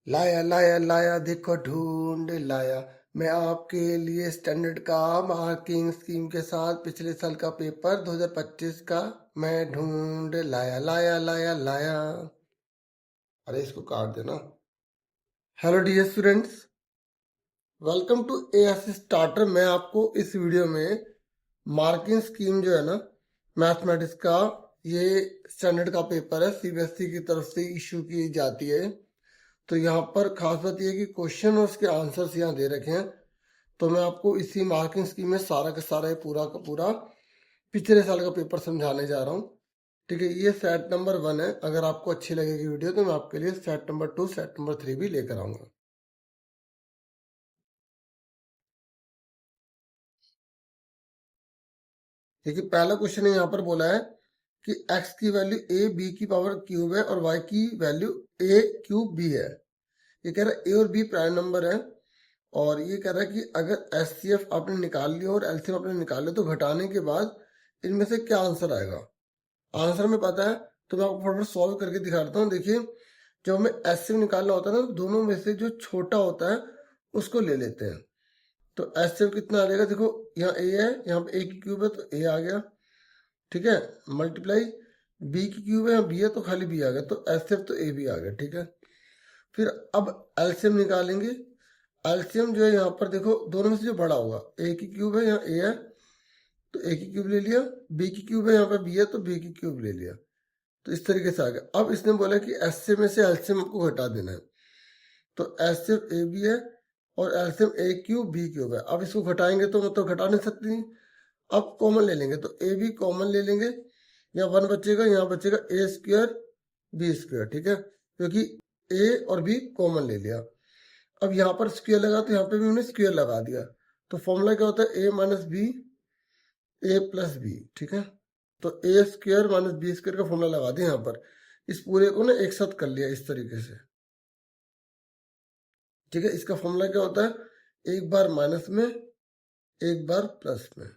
लाया लाया लाया देखो ढूंढ लाया मैं आपके लिए स्टैंडर्ड का मार्किंग स्कीम के साथ पिछले साल का पेपर 2025 का मैं ढूंढ लाया लाया लाया लाया। अरे इसको काट देना। Hello dear students, welcome to AS starter. मैं आपको इस वीडियो में मार्किंग स्कीम जो है ना मैथमेटिक्स का, ये स्टैंडर्ड का पेपर है, सीबीएसई की तरफ से इशू की जाती है। तो यहाँ पर खास बात यह है कि क्वेश्चन और उसके आंसर्स यहाँ दे रखे हैं। तो मैं आपको इसी मार्किंग स्कीम में सारा का सारा पूरा का पूरा पिछले साल का पेपर समझाने जा रहा हूँ। ठीक है, ये सेट नंबर 1 है। अगर आपको अच्छी लगेगी वीडियो तो मैं आपके लिए सेट नंबर 2 सेट नंबर 3 भी लेकर आऊंगा। देखिए पहला क्वेश्चन है, यहाँ पर बोला है कि x की वैल्यू a b की पावर क्यूब है और y की वैल्यू a क्यूब b है। ये कह रहा है a और b प्राइम नंबर है और ये कह रहा है कि अगर एचसीएफ आपने निकाल लिया और एलसीएम आपने निकाल लिया तो घटाने के बाद इनमें से क्या आंसर आएगा। आंसर में पता है तो मैं आपको फटाफट सॉल्व करके दिखा देता हूँ। देखिए जब हमें एचसीएफ निकालना होता है ना, तो दोनों में से जो छोटा होता है उसको ले लेते हैं। तो एचसीएफ कितना आ जाएगा, देखो यहाँ ए है, यहाँ पे ए की क्यूब है तो ए आ गया। ठीक है, मल्टीप्लाई बी की क्यूब है, यहाँ बी है तो खाली बी आ गया, तो एचसीएफ तो ए भी आ गया। ठीक है, फिर अब एलसीएम निकालेंगे। एलसीएम जो है यहाँ पर देखो दोनों में से जो बड़ा होगा, ए की क्यूब है यहाँ ए है तो ए की क्यूब ले लिया, बी की क्यूब है यहाँ पे बी है तो बी की क्यूब ले लिया। तो इस तरीके से आ गया। अब इसने बोला कि एचसीएम में से एलसीएम आपको घटा देना है। तो एचसीएम ए बी है और एलसीएम ए क्यूब बी क्यूब है। अब इसको घटाएंगे तो मतलब घटा नहीं सकती। अब कॉमन ले लेंगे तो ए बी कॉमन ले लेंगे, यहाँ 1 बचेगा, यहाँ बचेगा ए स्क्वायर बी स्क्वायर। ठीक है, क्योंकि ए और बी कॉमन ले लिया। अब यहाँ पर स्क्वायर लगा तो यहाँ पे भी हमने स्क्वायर लगा दिया। तो फॉर्मूला क्या होता है, ए माइनस बी ए प्लस बी। ठीक है, तो ए स्क्वायर माइनस बी स्क्वायर का फॉर्मूला लगा दिया यहाँ पर। इस पूरे को ना एक साथ कर लिया इस तरीके से। ठीक है, इसका फॉर्मूला क्या होता है, एक बार माइनस में एक बार प्लस में।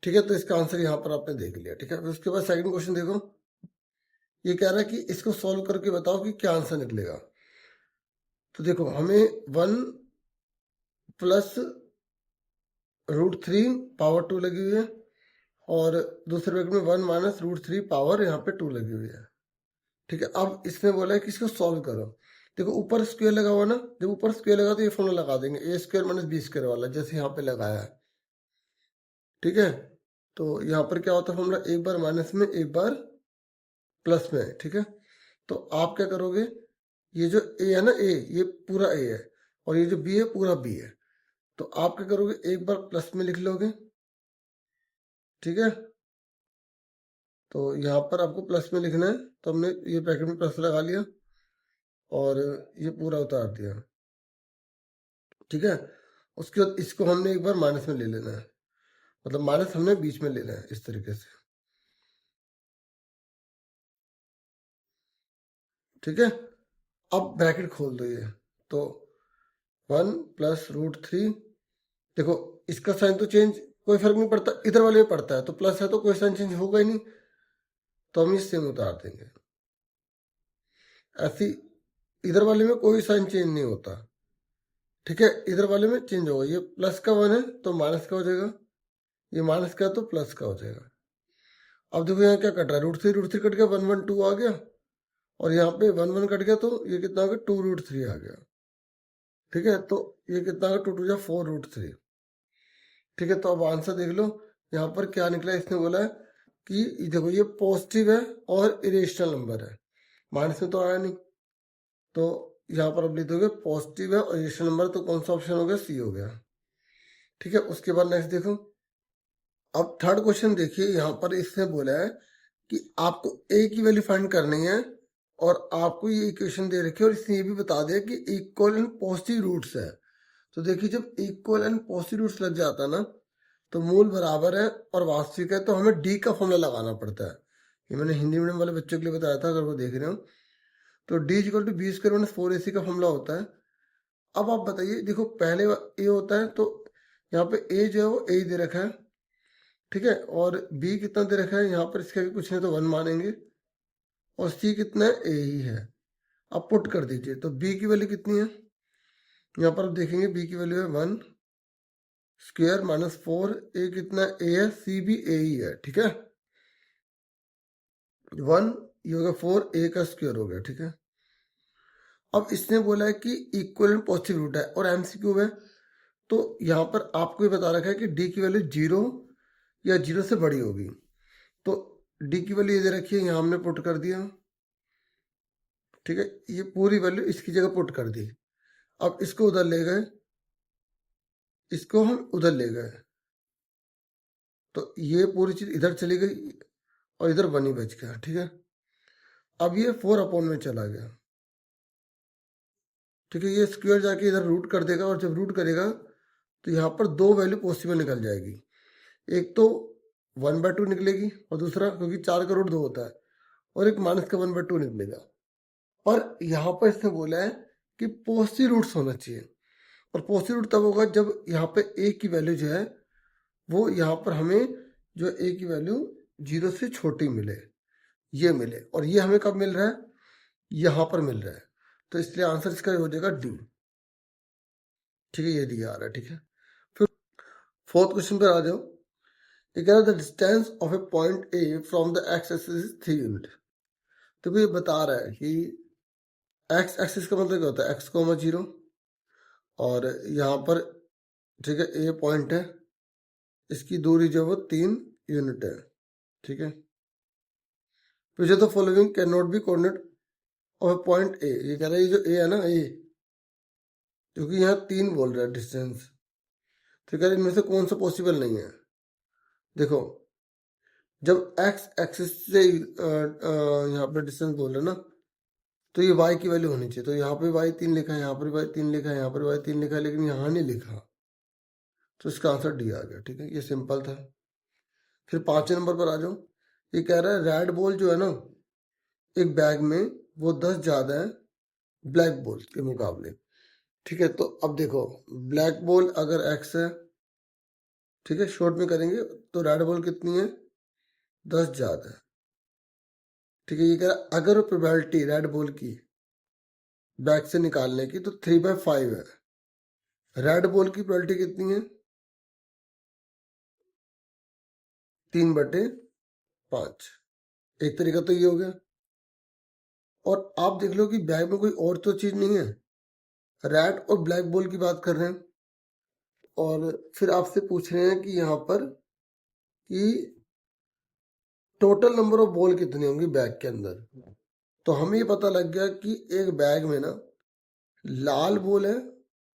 ठीक है, तो इसका आंसर यहाँ पर आपने देख लिया। ठीक है, फिर उसके बाद सेकंड क्वेश्चन देखो, ये कह रहा है कि इसको सॉल्व करके बताओ कि क्या आंसर निकलेगा। तो देखो हमें 1 प्लस √3 पावर 2 लगी हुई है और दूसरे ब्रैकेट में 1 माइनस √3 पावर यहाँ पे 2 लगी हुई है। ठीक है, अब इसने बोला है कि इसको सॉल्व करो। देखो ऊपर स्क्वायर लगा हुआ ना, जब ऊपर स्क्वायर लगा तो ये फॉर्मूला लगा देंगे, ए स्क्वायर माइनस बी स्क्वायर वाला, जैसे यहाँ पे लगाया है। ठीक है, तो यहाँ पर क्या होता है फॉर्मूला, एक बार माइनस में एक बार प्लस में। ठीक है, तो आप क्या करोगे, ये जो ए है ना, ए ये पूरा ए है और ये जो बी है पूरा बी है। तो आप क्या करोगे, एक बार प्लस में लिख लोगे। ठीक है, तो यहाँ पर आपको प्लस में लिखना है, तो हमने ये ब्रैकेट में प्लस लगा लिया और ये पूरा उतार दिया। ठीक है, उसके बाद इसको हमने एक बार माइनस में ले लेना है, मतलब माइनस हमने बीच में लेना है इस तरीके से। ठीक है, अब ब्रैकेट खोल दो ये, तो 1 प्लस √3। देखो इसका साइन तो चेंज कोई फर्क नहीं पड़ता, इधर वाले में पड़ता है, तो प्लस है तो कोई साइन चेंज होगा ही नहीं, तो हम इस सेम उतार देंगे। ऐसी इधर वाले में कोई साइन चेंज नहीं होता। ठीक है, इधर वाले में चेंज होगा, ये प्लस का 1 है तो माइनस का हो जाएगा, ये माइनस का है तो प्लस का हो जाएगा। अब देखो यहाँ क्या कट रहा है, √3 कट गया, 1 1 2 आ गया और यहाँ पे 1 1 कट गया तो ये कितना आ गया, 2√3 आ गया। ठीक है, तो ये कितना आ गया, 2 2 4√3। ठीक है, तो अब आंसर देख लो यहाँ पर क्या निकला। इसने बोला है कि देखो ये पॉजिटिव है और इरेशनल नंबर है, माइनस में तो आया नहीं, तो यहाँ पर अब लिख दोगे पॉजिटिव है और इरेशनल नंबर, तो कौन सा ऑप्शन हो गया, सी हो गया। ठीक है, उसके बाद नेक्स्ट देखो, अब थर्ड क्वेश्चन देखिए, यहाँ पर इसने बोला है कि आपको ए की वैल्यू फाइंड करनी है और आपको ये इक्वेशन दे रखी है और इसने ये भी बता दिया कि इक्वल एंड पॉजिटिव रूट्स है। तो देखिए जब इक्वल एंड पॉजिटिव रूट्स लग जाता है ना, तो मूल बराबर है और वास्तविक है, तो हमें डी का फॉर्मूला लगाना पड़ता है। ये मैंने हिंदी मीडियम वाले बच्चों के लिए बताया था, अगर वो देख रहे हो तो D equal to B square minus 4ac का फॉर्मूला होता है। अब आप बताइए, देखो पहले ए होता है तो यहाँ पे ए जो है वो ए दे रखा है। ठीक है, और बी कितना दे रखा है, यहाँ पर इसका भी कुछ नहीं तो 1 मानेंगे और सी कितना है, ए ही है। अब पुट कर दीजिए, तो बी की वैल्यू कितनी है, यहाँ पर आप देखेंगे बी की वैल्यू है 1 स्क्वायर माइनस 4, ए कितना ए है, सी भी ए ही है, ठीक है। 1 ये हो गया 4, ए का स्क्वायर हो गया, ठीक है। अब इसने बोला है कि इक्वल पॉजिटिव रूट है और एमसीक्यू है, तो यहाँ पर आपको ये बता रखा है कि डी की वैल्यू 0 या 0 से बड़ी होगी, तो डी की वैल्यू ये दे रखी है, यहाँ हमने पुट कर दिया, ठीक है। ये पूरी वैल्यू इसकी जगह पुट कर दी। अब इसको उधर ले गए, इसको हम उधर ले गए, तो ये पूरी चीज इधर चली गई और इधर 1 ही बच गया, ठीक है। अब ये 4 अपॉन में चला गया, ठीक है। ये स्क्वायर जाके इधर रूट कर देगा और जब रूट करेगा तो यहाँ पर दो वैल्यू पॉसिबल निकल जाएगी, एक तो 1/2 निकलेगी और दूसरा, क्योंकि 4 का रूट 2 होता है, और एक माइनस का 1/2 निकलेगा। और यहाँ पर इसने बोला है कि पॉजिटिव रूट्स होना चाहिए, और पॉजिटिव रूट तब होगा जब यहाँ पे ए की वैल्यू जो है वो यहाँ पर हमें जो ए की वैल्यू 0 से छोटी मिले, ये मिले, और ये हमें कब मिल रहा है, यहाँ पर मिल रहा है, तो इसलिए आंसर इसका हो जाएगा डी, ठीक है। ये दिया आ रहा है, ठीक है। फिर फोर्थ क्वेश्चन पर आ जाओ। ये कह रहा है the distance of A point A from the x axis is 3 unit. तो ये बता रहा है कि एक्स एक्सिस का मतलब क्या होता है, एक्स कोमा 0, और यहाँ पर, ठीक है, ए पॉइंट है, इसकी दूरी जो है वो 3 यूनिट है, ठीक है। Which of the following can not be coordinate of point A. ये कह रहा है ये जो ए है ना, ए, क्योंकि यहाँ 3 बोल रहा है डिस्टेंस, तो कह रहा है इनमें से कौन सा पॉसिबल नहीं है। देखो, जब एक्स एक्सिस से यहाँ पर डिस्टेंस बोल रहे हैं ना, तो ये y की वैल्यू होनी चाहिए, तो यहाँ पे y3 लिखा है, यहाँ पर y3 लिखा है, यहाँ पर y3 लिखा है, लेकिन यहाँ नहीं लिखा, तो इसका आंसर डी आ गया, ठीक है। ये सिंपल था। फिर 5वें नंबर पर आ जाओ। ये कह रहा है रेड बॉल जो है ना एक बैग में, वो 10 ज्यादा है ब्लैक बॉल के मुकाबले, ठीक है। तो अब देखो, ब्लैक बॉल अगर x है, ठीक है, शॉर्ट में करेंगे, तो रेड बॉल कितनी है, 10 ज्यादा है, ठीक है। ये कह रहा है अगर प्रोबेबिलिटी रेड बॉल की बैग से निकालने की तो 3/5 है, रेड बॉल की प्रोबेबिलिटी कितनी है, 3/5। एक तरीका तो ये हो गया, और आप देख लो कि बैग में कोई और तो चीज नहीं है, रेड और ब्लैक बॉल की बात कर रहे हैं, और फिर आपसे पूछ रहे हैं कि यहाँ पर कि टोटल नंबर ऑफ बॉल कितनी होंगी बैग के अंदर। तो हमें ये पता लग गया कि एक बैग में ना लाल बॉल है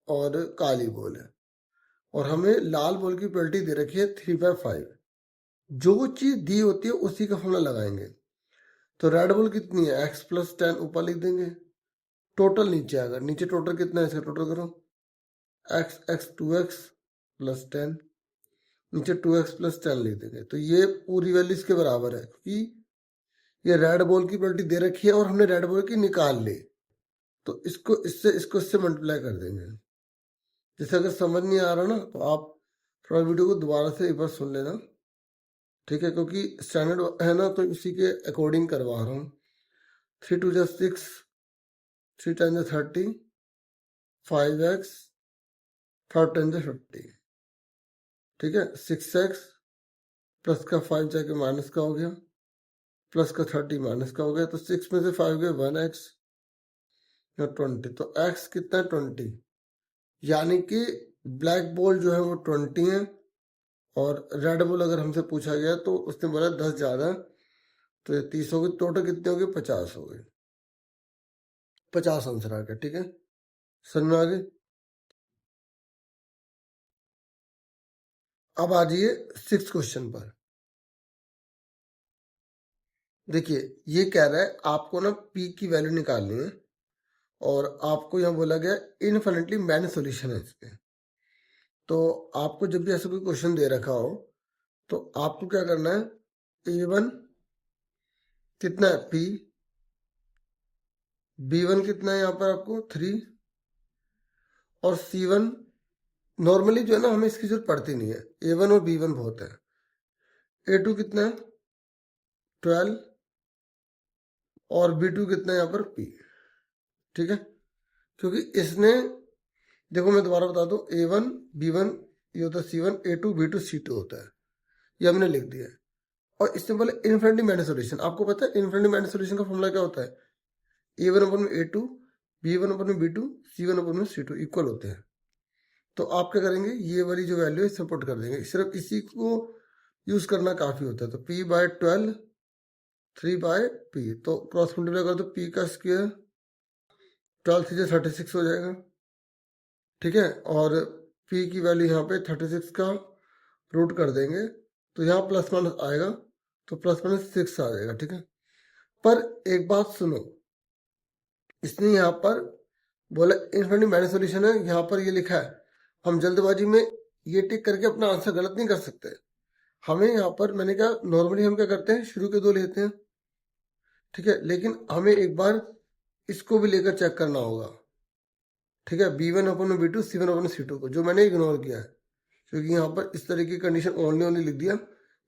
और काली बॉल है, और हमें लाल बॉल की प्रोबेबिलिटी दे रखी है 3/5। जो चीज दी होती है उसी का फॉर्मूला लगाएंगे। तो रेड बॉल कितनी है, x+10 ऊपर लिख देंगे, टोटल नीचे आएगा, नीचे टोटल कितना है इसका टोटल करो, x 2x + 10, नीचे 2x + 10 लिख देंगे, तो ये पूरी वैल्यू इसके बराबर है, क्योंकि ये रेड बॉल की प्रोबेबिलिटी दे रखी है और हमने रेड बॉल की निकाल ली, तो इसको इससे मल्टीप्लाई कर देंगे। जैसे अगर समझ नहीं आ रहा ना, तो आप थोड़ा वीडियो को दोबारा से एक बार सुन लेना, ठीक है, क्योंकि स्टैंडर्ड है ना, तो इसी के अकॉर्डिंग करवा रहा हूँ। 3 × 2 = 6, 3 × 30, 5x, 5 × 50, ठीक है। 6x प्लस का 5 जाके माइनस का हो गया, प्लस का 30 माइनस का हो गया, तो 6 में से 5 गए 1x या 20, तो x कितना है 20, यानी कि ब्लैक बॉल जो है वो 20 है, और रेड बॉल अगर हमसे पूछा गया तो उसने बोला 10 ज्यादा है, तो ये 30 हो गई, टोटल कितने हो गए 50 हो गए, 50 आंसर आ गया, ठीक है। समझ में आ गई। अब आ जाइए 6th क्वेश्चन पर। देखिए, ये कह रहा है आपको ना p की वैल्यू निकालनी है, और आपको यहाँ बोला गया इनफिनिटली मैनी सॉल्यूशन है इसके। तो आपको जब भी ऐसा कोई क्वेश्चन दे रखा हो, तो आपको क्या करना है, a1 कितना है p, b1 कितना है यहाँ पर आपको 3, और c1 नॉर्मली जो है ना हमें इसकी जरूरत पड़ती नहीं है, a1 और b1 बहुत है। a2 कितना है 12, और b2 कितना है यहाँ पर p, ठीक है, क्योंकि इसने, देखो मैं दोबारा बता दूं, A1 B1 ये होता है C1, A2 B2 C2 होता है, ये हमने लिख दिया है। और इससे बोले इनफिनिटी मैनी सोल्यूशन, आपको पता है इनफिनिटी मैनी सोल्यूशन का फॉर्मूला क्या होता है? A1 अपन में A2, B1 अपन में B2, C1 अपन में C2 इक्वल होते हैं। तो आप क्या करेंगे, ये वाली जो वैल्यू है इसमें पुट कर देंगे, सिर्फ इसी को यूज करना काफी होता है। तो P/12 3/P, तो क्रॉस मल्टीप्लाई कर दो, P का स्क्वायर 12 से 36 हो जाएगा, ठीक है। और P की वैल्यू यहाँ पे 36 का रूट कर देंगे, तो यहाँ प्लस माइनस आएगा, तो प्लस माइनस 6 आ जाएगा, ठीक है। पर एक बात सुनो, इसने यहाँ पर बोला इनफिनिटी मैनी सोल्यूशन है, यहाँ पर ये लिखा है, हम जल्दबाजी में ये टिक करके अपना आंसर गलत नहीं कर सकते। हमें यहाँ पर, मैंने कहा नॉर्मली हम क्या करते हैं, शुरू के दो लेते हैं, ठीक है, लेकिन हमें एक बार इसको भी लेकर चेक करना होगा, ठीक है। B1 अपन B2 C1 अपन C2 को, जो मैंने इग्नोर किया है, क्योंकि यहाँ पर इस तरह की कंडीशन ओनली लिख दिया,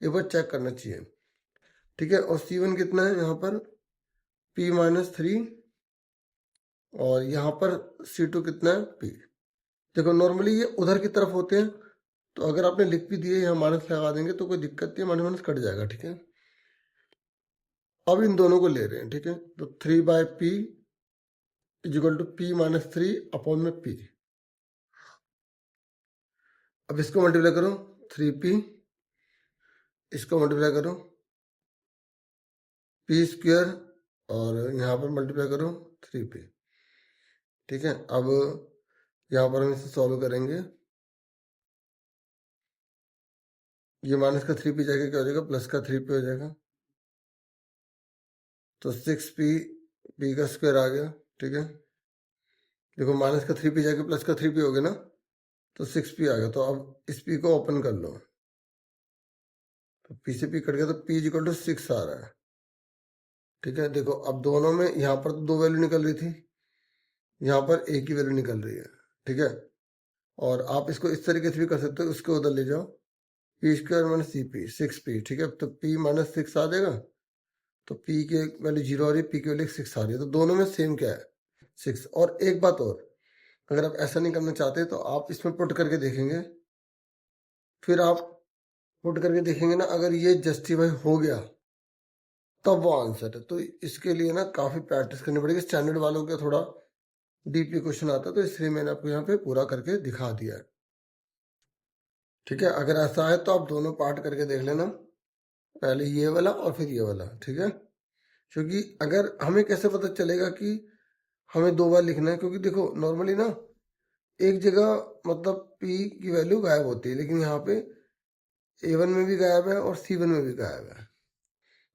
एक बार चेक करना चाहिए, ठीक है। और C1 कितना है यहाँ पर, P-3, और यहाँ पर C2 कितना है, P। देखो नॉर्मली ये उधर की तरफ होते हैं, तो अगर आपने लिख भी दिए यहाँ माइनस लगा देंगे तो कोई दिक्कत नहीं, माइनस माइनस कट जाएगा, ठीक है। अब इन दोनों को ले रहे हैं, ठीक है, तो 3/P = P-3/P। अब इसको मल्टीप्लाई करो 3P, इसको मल्टीप्लाई करो P², और यहाँ पर मल्टीप्लाई करो 3P, ठीक है। अब यहाँ पर हम इसे सॉल्व करेंगे, ये माइनस का 3P जाके क्या हो जाएगा, प्लस का 3P हो जाएगा, तो 6P, P का स्क्वायर आ गया, ठीक है। देखो माइनस का 3P जाके प्लस का 3P हो गया ना, तो 6P आ गया। तो अब इस P को ओपन कर लो, तो P से P कट गया, तो P = 6 आ रहा है, ठीक है। देखो अब दोनों में, यहाँ पर तो दो वैल्यू निकल रही थी, यहाँ पर एक ही वैल्यू निकल रही है, ठीक है। और आप इसको इस तरीके से भी कर सकते हो, उसको उधर ले जाओ, P² - CP 6P, ठीक है। तो P - 6 आ जाएगा, तो P की वैल्यू 0 आ रही है, P की वैल्यू 6 आ रही है, तो दोनों में सेम क्या है, 6। और एक बात और, अगर आप ऐसा नहीं करना चाहते तो आप इसमें पुट करके देखेंगे, फिर आप पुट करके देखेंगे ना, अगर ये जस्टिफाई हो गया तब वो आंसर है। तो इसके लिए ना काफी प्रैक्टिस करनी पड़ेगी, स्टैंडर्ड वालों का थोड़ा डीपली क्वेश्चन आता है, तो इसलिए मैंने आपको यहाँ पे पूरा करके दिखा दिया है, ठीक है। अगर ऐसा है तो आप दोनों पार्ट करके देख लेना, पहले ये वाला और फिर ये वाला, ठीक है। क्योंकि अगर हमें कैसे पता चलेगा कि हमें दो बार लिखना है, क्योंकि देखो नॉर्मली ना एक जगह मतलब P की वैल्यू गायब होती है, लेकिन यहाँ पे A1 में भी गायब है और C1 में भी गायब है,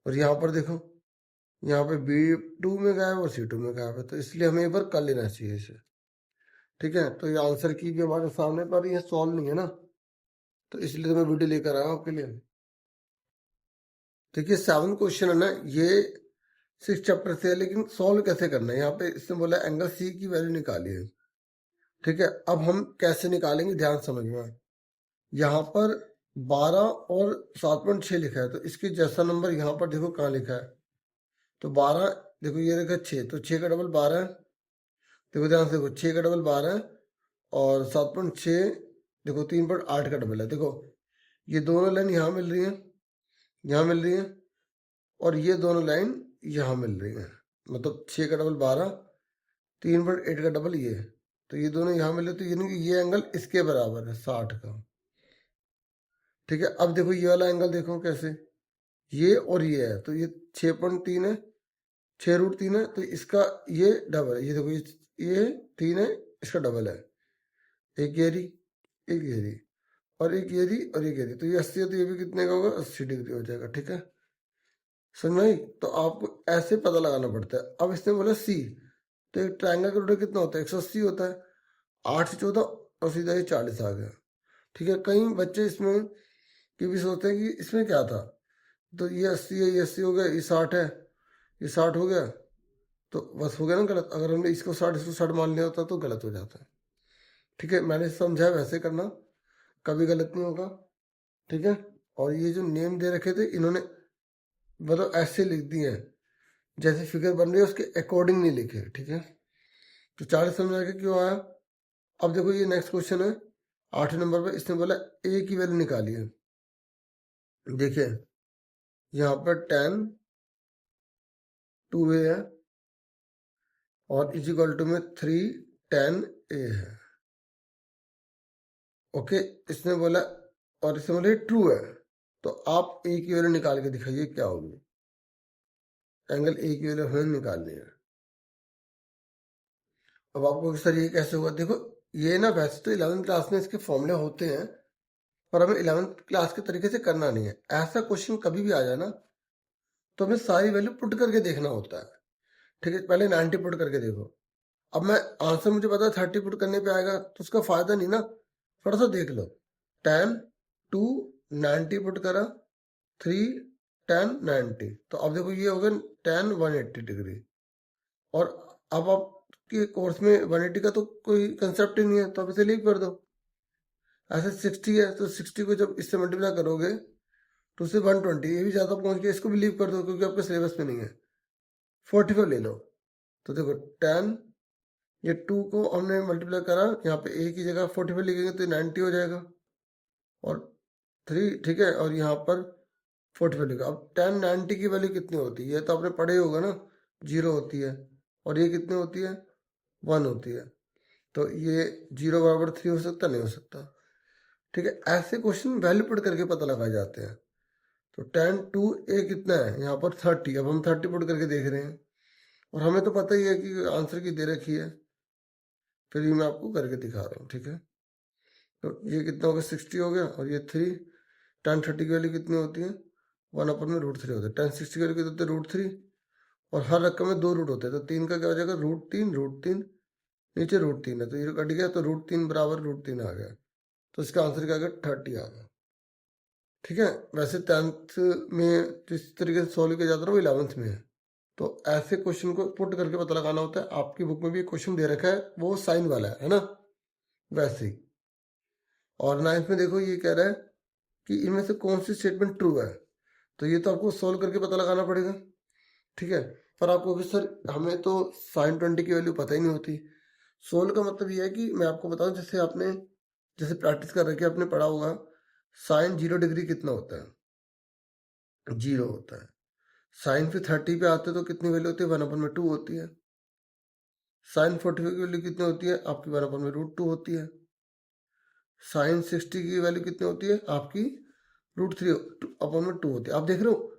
और यहाँ पर देखो यहाँ पे B2 में गायब है और C2 में गायब है, तो इसलिए हमें एक बार कर लेना चाहिए इसे, ठीक है। तो ये आंसर की भी हमारे सामने, पर ये सॉल्व नहीं है ना, तो इसलिए तो मैं वीडियो लेकर आया हूँ आपके लिए। देखिए 7 क्वेश्चन है ना, ये 6 चैप्टर से है, लेकिन सॉल्व कैसे करना है, यहाँ पे इसने बोला एंगल C की वैल्यू निकालिए, ठीक है। अब हम कैसे निकालेंगे, ध्यान समझना, यहाँ पर 12 और 7.6 लिखा है, तो इसके जैसा नंबर यहाँ पर देखो कहाँ लिखा है, तो 12, देखो ये लिखा है 6, तो 6 का डबल 12 है, देखो ध्यान से देखो 6 का डबल 12 है, और 7.6 देखो 3.8 का डबल है। देखो ये दोनों लाइन यहाँ मिल रही है, यहाँ मिल रही है, और ये दोनों लाइन यहाँ मिल रही है, मतलब 6 का डबल 12, 3.8 का डबल ये, तो ये दोनों यहाँ मिले, तो यानी कि ये एंगल इसके बराबर है 60 का, ठीक है। अब देखो ये वाला एंगल देखो कैसे, ये और ये है, तो ये 6.3 है, 6√3 है, तो इसका ये डबल है, ये देखो ये 3 है, इसका डबल है, एक ये एक ये और एक ये और एक ये, तो ये 80 है, तो ये भी कितने का होगा, 80 डिग्री हो जाएगा, ठीक है। समझ में? तो आपको ऐसे पता लगाना पड़ता है। अब इसने बोला C, तो एक ट्रायंगल का रोटेट कितना होता है, 180 होता है, 8 से 14 और सीधा ये 40 आ गया, ठीक है। कई बच्चे इसमें ये भी सोचते हैं कि इसमें क्या था, तो ये 80 है, ये 80 हो गया, ये 60 है, ये 60 हो गया, तो बस हो गया ना गलत। अगर हमने इसको 60 इसको 60 मान लिया होता तो गलत हो जाता है, ठीक है। मैंने समझाया वैसे करना, कभी गलत नहीं होगा, ठीक है। और ये जो नेम दे रखे थे इन्होंने मतलब ऐसे लिख दिए हैं, जैसे फिगर बन रही है उसके अकॉर्डिंग नहीं लिखे, ठीक है। तो 40 समझ आ गया क्यों आया। अब देखो ये नेक्स्ट क्वेश्चन है 8वें नंबर पर, इसने बोला ए की वैल्यू निकालिए। देखिए यहाँ पर 10 2a है और इज इक्वल टू में 3 10a है। ओके, इसने बोला और इसने बोला ट्रू है, तो आप ए की वैल्यू निकाल के दिखाइए क्या होगी। एंगल ए की वैल्यू हमें निकालनी है। अब आपको सर ये कैसे होगा, देखो ये ना वैसे तो 11th क्लास में इसके फॉर्मूले होते हैं, पर हमें 11th क्लास के तरीके से करना नहीं है। ऐसा क्वेश्चन कभी भी आ जाए ना तो हमें सारी वैल्यू पुट करके देखना होता है। ठीक है, पहले 90 पुट करके देखो। अब मैं आंसर मुझे पता है 30 पुट करने पे आएगा तो उसका फायदा नहीं ना, थोड़ा सा देख लो। 10 2 90 पुट करा, 3 10 90, तो अब देखो ये हो गया 10 180 डिग्री। और अब आपके कोर्स में 180 का तो कोई कंसेप्ट ही नहीं है, तो आप इसे लीव कर दो। ऐसे 60 है तो 60 को जब इससे मल्टीप्लाई करोगे तो उससे 120, ये भी ज़्यादा पहुंच गया, इसको भी लीव कर दो क्योंकि आपके सिलेबस में नहीं है। 45 ले लो, तो देखो 10, ये 2 को हमने मल्टीप्लाई करा, यहाँ पे ए की जगह 45 लिखेंगे तो 90 हो जाएगा, और 3 ठीक है, और यहाँ पर 45 लिखा। अब 10 90 की वैल्यू कितनी होती है, ये तो आपने पढ़े ही होगा ना, 0 होती है, और ये कितनी होती है 1 होती है। तो ये 0 बराबर 3 हो सकता, नहीं हो सकता। ठीक है, ऐसे क्वेश्चन वैल्यू पुट करके पता लगाए जाते हैं। तो 10 2 a कितना है यहाँ पर 30, अब हम 30 पुट करके देख रहे हैं, और हमें तो पता ही है कि आंसर की दे रखी है, फिर भी मैं आपको करके दिखा रहा हूँ। ठीक है, तो ये कितना हो गया 60 हो गया, और ये 3 10 30 की वैल्यू कितनी होती है 1 में √3 होता है। 10 60 की वैल्यू कितनी होती है √3, और हर रकम में 2 रूट होते हैं, तो 3 का क्या हो जाएगा √3 नीचे √3 है तो ये कट गया, तो √3 बराबर √3 आ गया, तो इसका आंसर क्या आ गया 30 आ गया। ठीक है, वैसे 10th में जिस तरीके से सॉल्व किया जाता है वो 11th में है। तो ऐसे क्वेश्चन को पुट करके पता लगाना होता है। आपकी बुक में भी क्वेश्चन दे रखा है, वो साइन वाला है ना, वैसे ही। और 9th में देखो ये कह रहा है कि इनमें से कौन सी स्टेटमेंट ट्रू है, तो ये तो आपको सोल्व करके पता लगाना पड़ेगा। ठीक है, पर आपको कि सर हमें तो साइन 20 की वैल्यू पता ही नहीं होती। सोल्व का मतलब ये है कि मैं आपको बताऊं, जैसे आपने जैसे प्रैक्टिस कर रखी है, आपने पढ़ा होगा साइन 0 डिग्री कितना होता है 0 होता है। साइन फिर 30 पे आते तो कितनी वैल्यू होती है 1/2 होती है। साइन 45 की वैल्यू कितनी होती है आपकी 1/√2 होती है। साइन 60 की वैल्यू कितनी होती है आपकी √3/2 होती है। आप देख रहे हो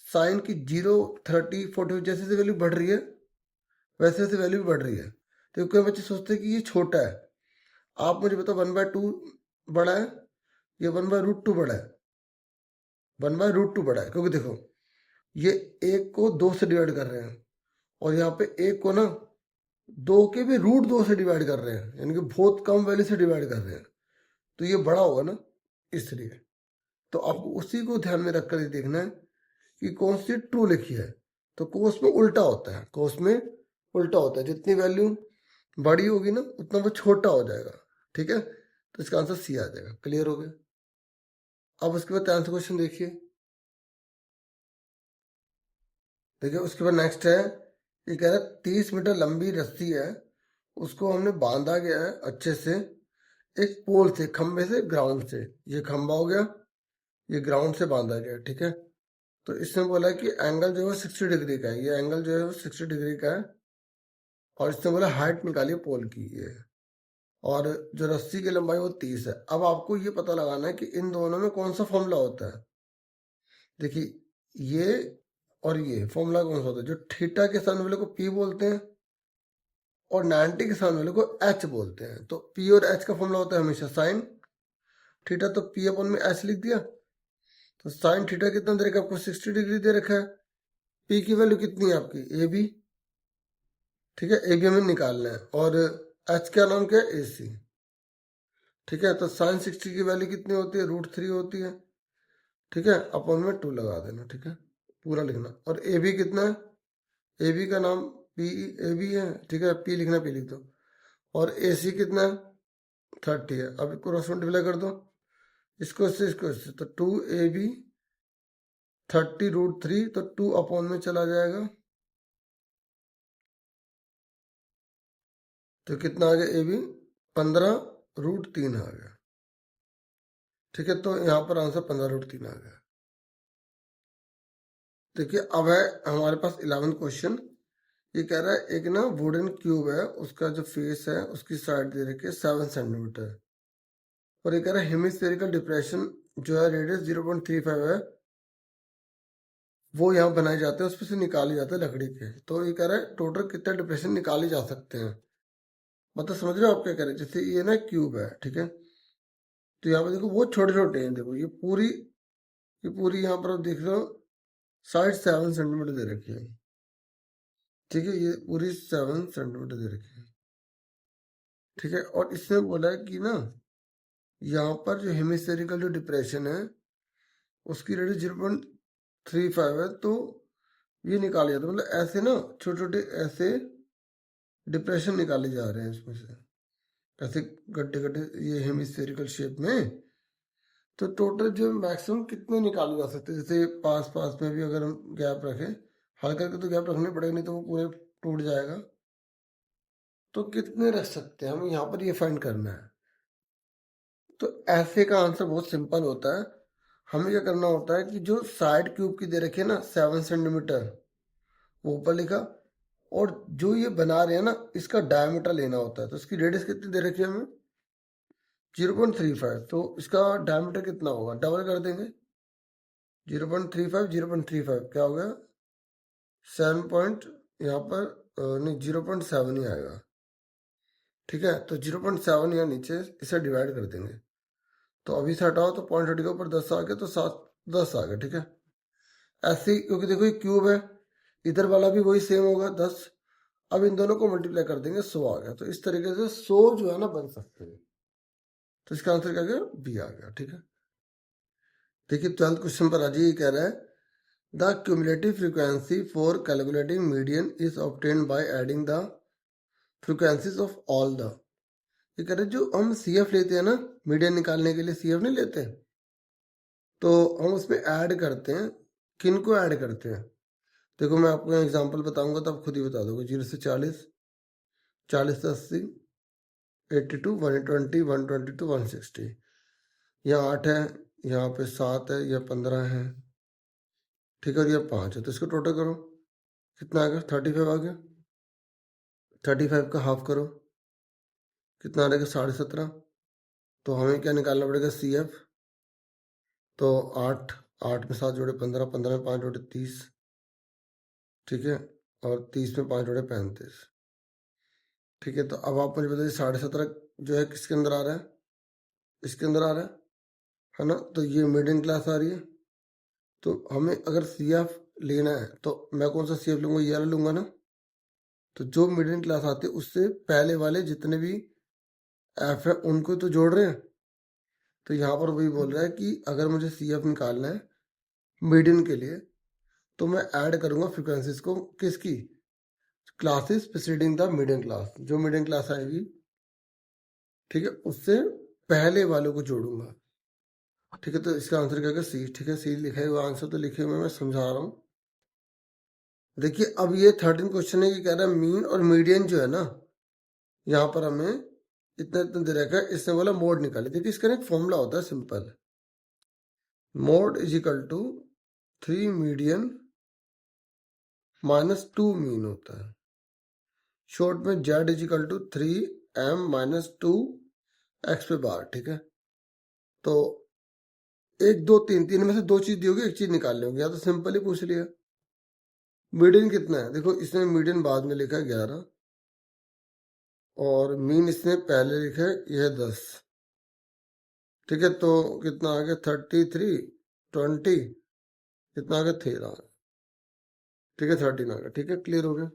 साइन की 0 30 40 जैसे जैसे वैल्यू बढ़ रही है वैसे वैसे वैल्यू भी बढ़ रही है। तो कोई बच्चे सोचते हैं कि ये छोटा है, आप मुझे बताओ 1/2 बड़ा है या 1/√2 बड़ा है। 1/√2 बड़ा है, क्योंकि देखो ये एक को 2 से डिवाइड कर रहे हैं, और यहाँ पे एक को ना 2 के भी √2 से डिवाइड कर रहे हैं, यानी कि बहुत कम वैल्यू से डिवाइड कर रहे हैं, तो ये बड़ा होगा ना, इसलिए। तो आपको उसी को ध्यान में रखकर ये देखना है कि कौन सी ट्रू लिखी है। तो कोस में उल्टा होता है, कोस में उल्टा होता है, जितनी वैल्यू बड़ी होगी ना उतना वो छोटा हो जाएगा। ठीक है, तो इसका आंसर सी आ जाएगा। क्लियर हो गया। अब उसके बाद आंसर क्वेश्चन देखिए। देखिए उसके बाद नेक्स्ट है, ये कह रहा है 30 मीटर लंबी रस्सी है, उसको हमने बांधा गया है अच्छे से एक पोल से, खंबे से, ग्राउंड से। ये खंबा हो गया, ये ग्राउंड से बांधा गया। ठीक है, तो इसने बोला कि एंगल जो है 60 डिग्री का है, ये एंगल जो है वो 60 डिग्री का है, और इसने बोला हाइट निकालिए पोल की, ये, और जो रस्सी की लंबाई वो 30 है। अब आपको ये पता लगाना है कि इन दोनों में कौन सा फॉर्मूला होता है। देखिए ये और ये फॉर्मूला कौन सा होता है, जो थीटा के सामने वाले को पी बोलते हैं और 90 के सामने वाले को एच बोलते हैं। तो पी और एच का फॉर्मूला होता है हमेशा साइन थीटा, तो पी अपन में एच लिख दिया। तो साइन थीटा कितना दे रखा है आपको 60 डिग्री दे रखा है। पी की वैल्यू कितनी है आपकी ए बी। ठीक है, ए बी हमें निकालना है, और एच का नाम क्या है ए सी। ठीक है, तो साइन 60 की वैल्यू कितनी होती है √3 होती है। ठीक है, अपन में 2 लगा देना। ठीक है, पूरा लिखना। और ए बी कितना है, ए बी का नाम पी ए बी है। ठीक है, पी लिखना, पी लिख दो। और ए सी कितना है 30 है। अब क्रॉस मल्टीप्लाई कर दो, इसको इससे, तो 2ab 30 √3, तो 2 में चला जाएगा, तो कितना आ गया ए बी 15√3 आ गया। ठीक है, तो यहाँ पर आंसर 15√3 आ गया। देखिए अब है हमारे पास 11th क्वेश्चन। ये कह रहा है एक ना वुडन क्यूब है, उसका जो फेस है उसकी साइड दे रखी है 7 सेंटीमीटर, और ये कह रहा है हेमिस्फेरिकल डिप्रेशन जो है रेडियस 0.35 है, वो यहाँ बनाए जाते हैं, उसमें से निकाले जाते हैं लकड़ी के। तो ये कह रहा है टोटल कितने डिप्रेशन निकाले जा सकते हैं। मतलब समझ रहे हो आप क्या कह रहे हैं? जैसे ये ना क्यूब है, ठीक है, तो यहाँ पे देखो वो छोटे छोटे हैं, देखो ये पूरी यहाँ पर आप देख रहे हो साइड 7 सेंटीमीटर दे रखी है। ठीक है, ये पूरी 7 सेंटीमीटर दे रखी है। ठीक है, और इसने बोला है कि ना यहाँ पर जो हेमिस्फेरिकल जो डिप्रेशन है उसकी रेडियस 0.35 है, तो ये निकाले जाते हैं। मतलब ऐसे ना छोटे छोटे ऐसे डिप्रेशन निकाले जा रहे हैं इसमें से, ऐसे गड्ढे गड्ढे ये हेमिस्फेरिकल शेप में। तो टोटल जो मैक्सिमम कितने निकाले जा सकते हैं, जैसे पास पास में भी अगर हम गैप रखें, हल्का करके तो गैप रखने पड़ेगा, नहीं तो वो पूरे टूट जाएगा। तो कितने रख सकते हैं हम, यहाँ पर ये फाइंड करना है। तो ऐसे का आंसर बहुत सिंपल होता है। हमें क्या करना होता है कि जो साइड क्यूब की दे रखी है ना 7 सेंटीमीटर, वो ऊपर लिखा, और जो ये बना रहे हैं ना इसका डायमीटर लेना होता है। तो इसकी रेडियस कितनी दे रखी है हमें 0.35, तो इसका डायमीटर कितना होगा, डबल कर देंगे 0.35 0.35 क्या हो गया 7 पॉइंट, यहाँ पर नहीं 0.7 ही आएगा। ठीक है, तो 0.7 यहाँ नीचे इसे डिवाइड कर देंगे, तो अभी से हटाओ तो पॉइंट हट गया, ऊपर 10 आ गया, तो 10 आ गया। ठीक है, ऐसे ही क्योंकि देखो ये क्यूब है, इधर वाला भी वही सेम होगा 10। अब इन दोनों को मल्टीप्लाई कर देंगे, 100 आ गया। तो इस तरीके से 100 जो है ना बन सकते हैं। तो इसका आंसर क्या गया, बी आ गया। ठीक है, देखिए 12th क्वेश्चन पर आज ये कह रहा है the cumulative frequency for calculating median is obtained by adding the frequencies of all the. ये कह रहे जो हम CF लेते हैं ना मीडियन निकालने के लिए, CF नहीं लेते, तो हम उसमें ऐड करते हैं। किन को ऐड करते हैं, देखो मैं आपको एग्जांपल बताऊंगा तो आप खुद ही बता दोगे। 0 से 40, 40 से 80, 82, 120, 122, 160। यहाँ 8 है, यहाँ पे 7 है, यह 15 है। ठीक है, और यह 5 है, तो इसको टोटल करो कितना आ गया 35 आ गया। 35 का हाफ करो कितना आ रहेगा 17.5। तो हमें क्या निकालना पड़ेगा CF। तो 8, 8 में 7 जोड़े 15, 15 में 5 जोड़े 30। ठीक है, और 30 में 5 जोड़े 35। ठीक है, तो अब आप मुझे बताइए 17.5 जो है किसके अंदर आ रहा है, इसके अंदर आ रहा है ना। तो ये मिडिल क्लास आ रही है। तो हमें अगर CF लेना है तो मैं कौन सा CF लूंगा, ये वाला लूंगा ना। तो जो मिडिल क्लास आती है उससे पहले वाले जितने भी F है उनको तो जोड़ रहे हैं। तो यहाँ पर वही बोल रहा है कि अगर मुझे CF निकालना है मीडियन के लिए, तो मैं ऐड करूंगा फ्रीक्वेंसीज को, किसकी, classes preceding the median class, जो मिडियन क्लास आएगी, ठीक है, उससे पहले वालों को जोड़ूंगा। ठीक है, तो इसका आंसर क्या है C। ठीक है, C लिखा है, वो आंसर तो लिखे हुए मैं समझा रहा हूँ। देखिए अब ये 13 क्वेश्चन है, ये कह रहा है मीन और मीडियन जो है ना, यहाँ पर हमें इतना इतना दे रखा है, इसने बोला मोड निकाले। देखिए इसका एक फॉर्मूला होता है simple, mode is equal to 3 median minus 2 mean होता है। शॉर्ट में Z is equal to 3m minus 2 x पे बार। ठीक है, तो 1 2 3 तीन में से दो चीज दी होगी, एक चीज निकाल ली होगी, या तो सिंपल ही पूछ लिया। मीडियन कितना है, देखो इसने मीडियन बाद में लिखा है 11, और मीन इसने पहले लिखा है यह 10। ठीक है, तो कितना आ गया 33, 20, कितना आ गया 13। ठीक है, 13 आ गया। ठीक है, क्लियर हो गया।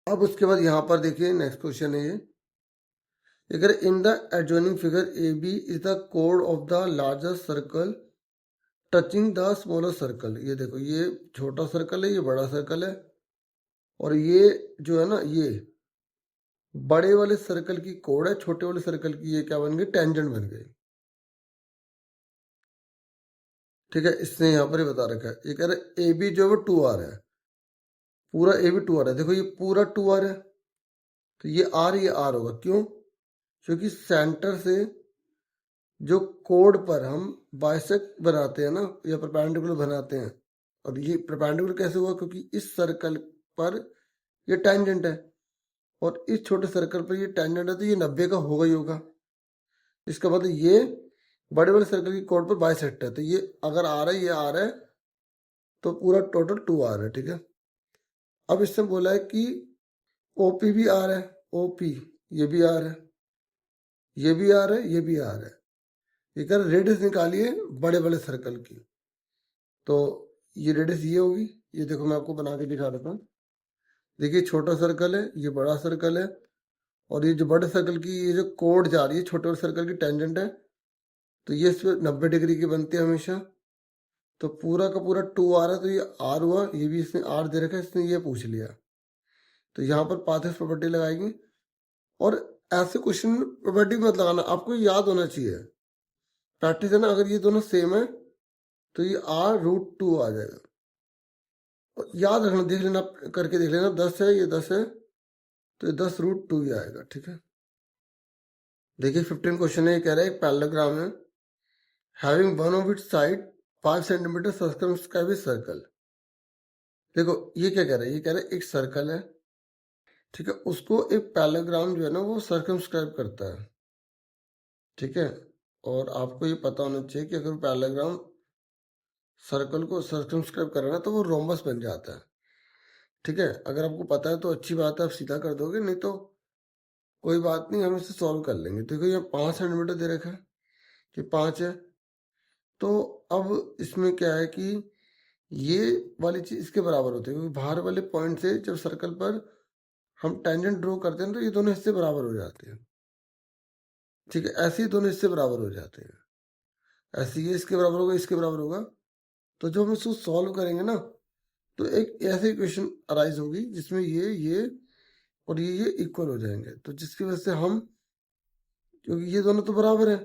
अब उसके बाद यहाँ पर देखिए नेक्स्ट क्वेश्चन है ये, अगर in the adjoining figure AB is the code of the largest circle touching the smaller circle. ये देखो ये छोटा सर्कल है, ये बड़ा सर्कल है, और ये जो है ना ये बड़े वाले सर्कल की कोड है, छोटे वाले सर्कल की ये क्या बन गई, टेंजेंट बन गई। ठीक है, इसने यहाँ पर ही बता रखा है, ये कह रहा है AB जो है वो 2R है, पूरा AB 2R है। देखो ये पूरा 2R है, तो ये आर होगा। क्यों? क्योंकि सेंटर से जो कोड पर हम बाइसेक्ट बनाते हैं ना, या परपेंडिकुलर बनाते हैं, और ये परपेंडिकुलर कैसे हुआ? क्योंकि इस सर्कल पर ये टेंजेंट है और इस छोटे सर्कल पर ये टेंजेंट है, तो ये 90 का होगा ही होगा। इसका मतलब ये बड़े बड़े सर्कल की कोड पर बाइसेक्ट है, तो ये अगर आ रहा है, ये आ रहा है, तो पूरा टोटल 2 आ रहा है। ठीक है, अब इससे बोला है कि ओपी भी आ रहा है, ओपी ये भी आ रहा है, ये भी आ रहा है, ये भी आ रहा है। ये कह रहे रेडियस निकालिए बड़े बड़े सर्कल की। तो ये रेडियस ये होगी, ये देखो मैं आपको बना के दिखा देता हूँ। देखिए छोटा सर्कल है, ये बड़ा सर्कल है, और ये जो बड़े सर्कल की ये जो कोड जा रही है छोटे सर्कल की टेंजेंट है, तो ये इस पर 90 डिग्री की बनती है हमेशा। तो पूरा का पूरा 2 आ रहा है, तो ये आर हुआ, ये भी इसने आर दे रखा है, इसने ये पूछ लिया। तो यहाँ पर पाथेस प्रॉपर्टी लगाएंगे, और ऐसे क्वेश्चन में प्रॉपर्टी मत लगाना, आपको याद होना चाहिए, प्रैक्टिस है ना। अगर ये दोनों सेम है तो ये r√2 आ जाएगा। और याद रखना, देख लेना, करके देख लेना, 10 है, ये 10 है, तो ये 10√2 ही आएगा। ठीक है, देखिए 15 क्वेश्चन है, ये कह रहा है एक पैरेललोग्राम है, having one of its side 5 centimetre circumscribe circle. देखो ये क्या कह रहा है, ये कह रहा है एक सर्कल है, ठीक है, उसको एक पैरेललोग्राम जो है ना वो सर्कमस्क्राइब करता है। ठीक है, और आपको ये पता होना चाहिए कि अगर पैरेललोग्राम सर्कल को सर्कमस्क्राइब कर रहा है तो वो रोम्बस बन जाता है। ठीक है, अगर आपको पता है तो अच्छी बात है, आप सीधा कर दोगे, नहीं तो कोई बात नहीं, हम इसे सॉल्व कर लेंगे। देखो ये 5 सेंटीमीटर दे रखा है कि 5 है, तो अब इसमें क्या है कि ये वाली चीज इसके बराबर होती है, क्योंकि बाहर वाले पॉइंट से जब सर्कल पर हम टेंजेंट ड्रॉ करते हैं तो ये दोनों हिस्से बराबर हो जाते हैं। ठीक है, ऐसे ही दोनों हिस्से बराबर हो जाते हैं, ऐसे ये इसके बराबर होगा, इसके बराबर होगा। तो जब हम इसको सॉल्व करेंगे ना, तो एक ऐसी इक्वेशन अराइज होगी जिसमें ये और ये इक्वल हो जाएंगे, तो जिसकी वजह से हम, क्योंकि ये दोनों तो बराबर है,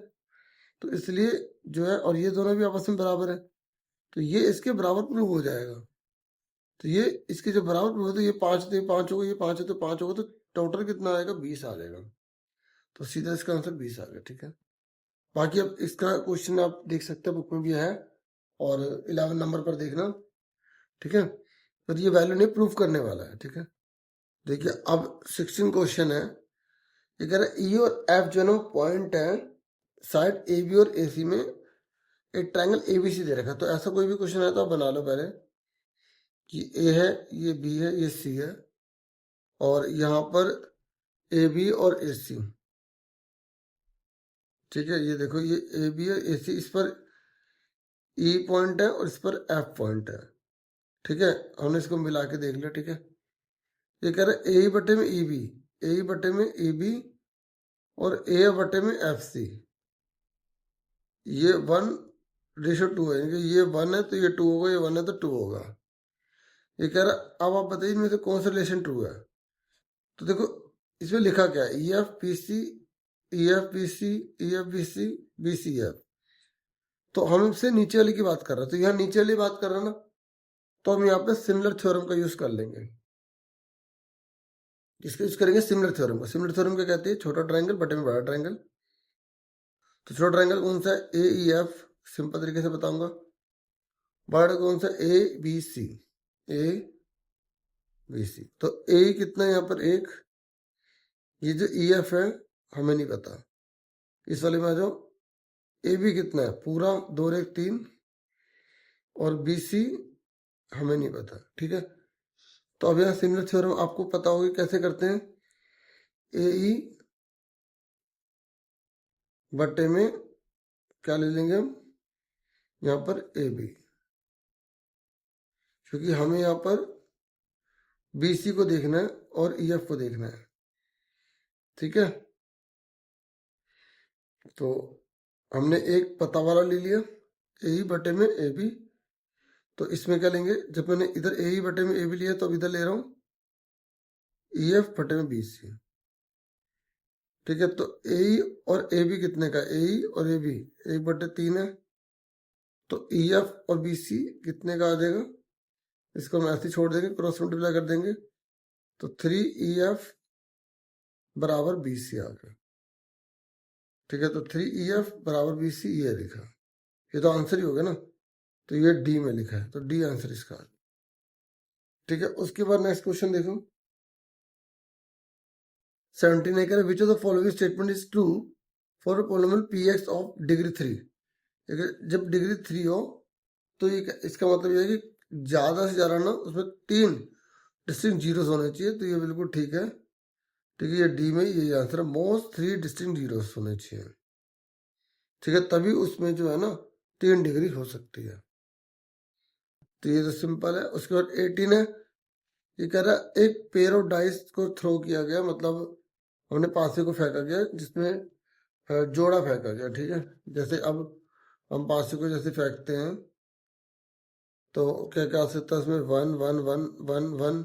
तो इसलिए जो है, और ये दोनों भी आपस में बराबर है, तो ये इसके बराबर प्रूव हो जाएगा। तो ये इसके जब बराबर प्रूव हो, तो ये 5 तो ये 5 होगा, ये 5 है तो 5 होगा, तो टोटल कितना आएगा? 20 आ जाएगा। तो सीधा इसका आंसर 20 आ गया। ठीक है, बाकी अब इसका क्वेश्चन आप देख सकते हैं, बुक में भी है, और 11 नंबर पर देखना। ठीक है, तो ये वैल्यू नहीं प्रूफ करने वाला है। ठीक है, देखिए अब 16 क्वेश्चन है, ये कह रहा है ई और एफ जो है ना पॉइंट है साइड ए बी और ए सी में एक ट्रायंगल एबीसी दे रखा है। तो ऐसा कोई भी क्वेश्चन है तो आप बना लो पहले कि ए है, ये बी है, ये सी है, और यहाँ पर ए बी और ए सी। ठीक है, ये देखो ये ए बी है, ए सी, इस पर ई पॉइंट है और इस पर एफ पॉइंट है। ठीक है, हमने इसको मिला के देख लिया। ठीक है, ये कह रहा है ए बटे में ई बी, ए बटे में ए बी, और ए बटे में एफ सी, ये 1:2 है, यानी कि ये 1 है तो ये 2 होगा, ये 1 है तो 2 होगा। ये कह रहा अब आप बताइए इनमें से कौन सा रिलेशन ट्रू है। तो देखो इसमें लिखा क्या है, E F P C, E F P C, E F B C, B C F. तो हम इससे नीचे वाली की बात कर रहे हैं, तो यहाँ नीचे वाली बात कर रहे हैं ना, तो हम यहाँ पे सिमिलर थ्योरम का यूज कर लेंगे। इसका यूज करेंगे सिमिलर थ्योरम का। सिमिलर थ्योरम क्या कहते हैं? छोटा ट्रायंगल बटे में बड़ा ट्रायंगल। तो छोटा ट्रायंगल कौन सा है? ए ई एफ, सिंपल तरीके से बताऊंगा। बड़ा कौन सा? A B C, A B C. तो ए कितना है यहाँ पर? 1। ये जो ई एफ है हमें नहीं पता, इस वाले में आ जाओ। ए बी कितना है? पूरा 2 और 1 3, और बी सी हमें नहीं पता। ठीक है, तो अब यहाँ सिमिलर थ्योरम आपको पता होगी कैसे करते हैं। ए ई बटे में क्या ले लेंगे हम यहाँ पर? ए बी, क्योंकि हमें यहाँ पर बी सी को देखना है और ई एफ को देखना है। ठीक है, तो हमने एक पता वाला ले लिया, ए ई बटे में ए बी। तो इसमें क्या लेंगे? जब मैंने इधर ए ई बटे में ए बी लिया तो अब इधर ले रहा हूँ ई एफ बटे में बी सी। ठीक है, तो ए ई और ए बी कितने का? ए ई और ए बी 1/3 है, तो ई एफ और बी सी कितने का आ जाएगा? इसको हम ऐसे छोड़ देंगे, क्रॉस मल्टीप्लाई कर देंगे, तो 3 ई एफ बराबर BC आ गया। ठीक है, तो 3EF बराबर BC ये लिखा, ये तो आंसर ही हो गया ना, तो ये डी में लिखा है, तो डी आंसर इसका। ठीक है, उसके बाद नेक्स्ट क्वेश्चन देखो 17 कह रहे which of the following statement is true for polynomial px of degree 3। जब डिग्री 3 हो तो ये इसका मतलब ये है कि ज्यादा से ज्यादा ना उसमें 3 डिस्टिंक्ट जीरोस होने चाहिए, तो ये बिल्कुल ठीक है। ठीक है, ये डी में यही आंसर है, मोस्ट 3 डिस्टिंक्ट जीरोस होने चाहिए। ठीक है, तभी उसमें जो है ना 3 डिग्री हो सकती है। तो ये तो सिंपल है। उसके बाद 18 है, ये कह रहा है एक पेयर ऑफ डाइस को थ्रो किया गया, मतलब हमने पासे को फेंका गया जिसमें जोड़ा फेंका गया। ठीक है, जैसे अब हम पासे को जैसे फेंकते हैं तो क्या क्या आ सकता है इसमें, 1 1 1 1 1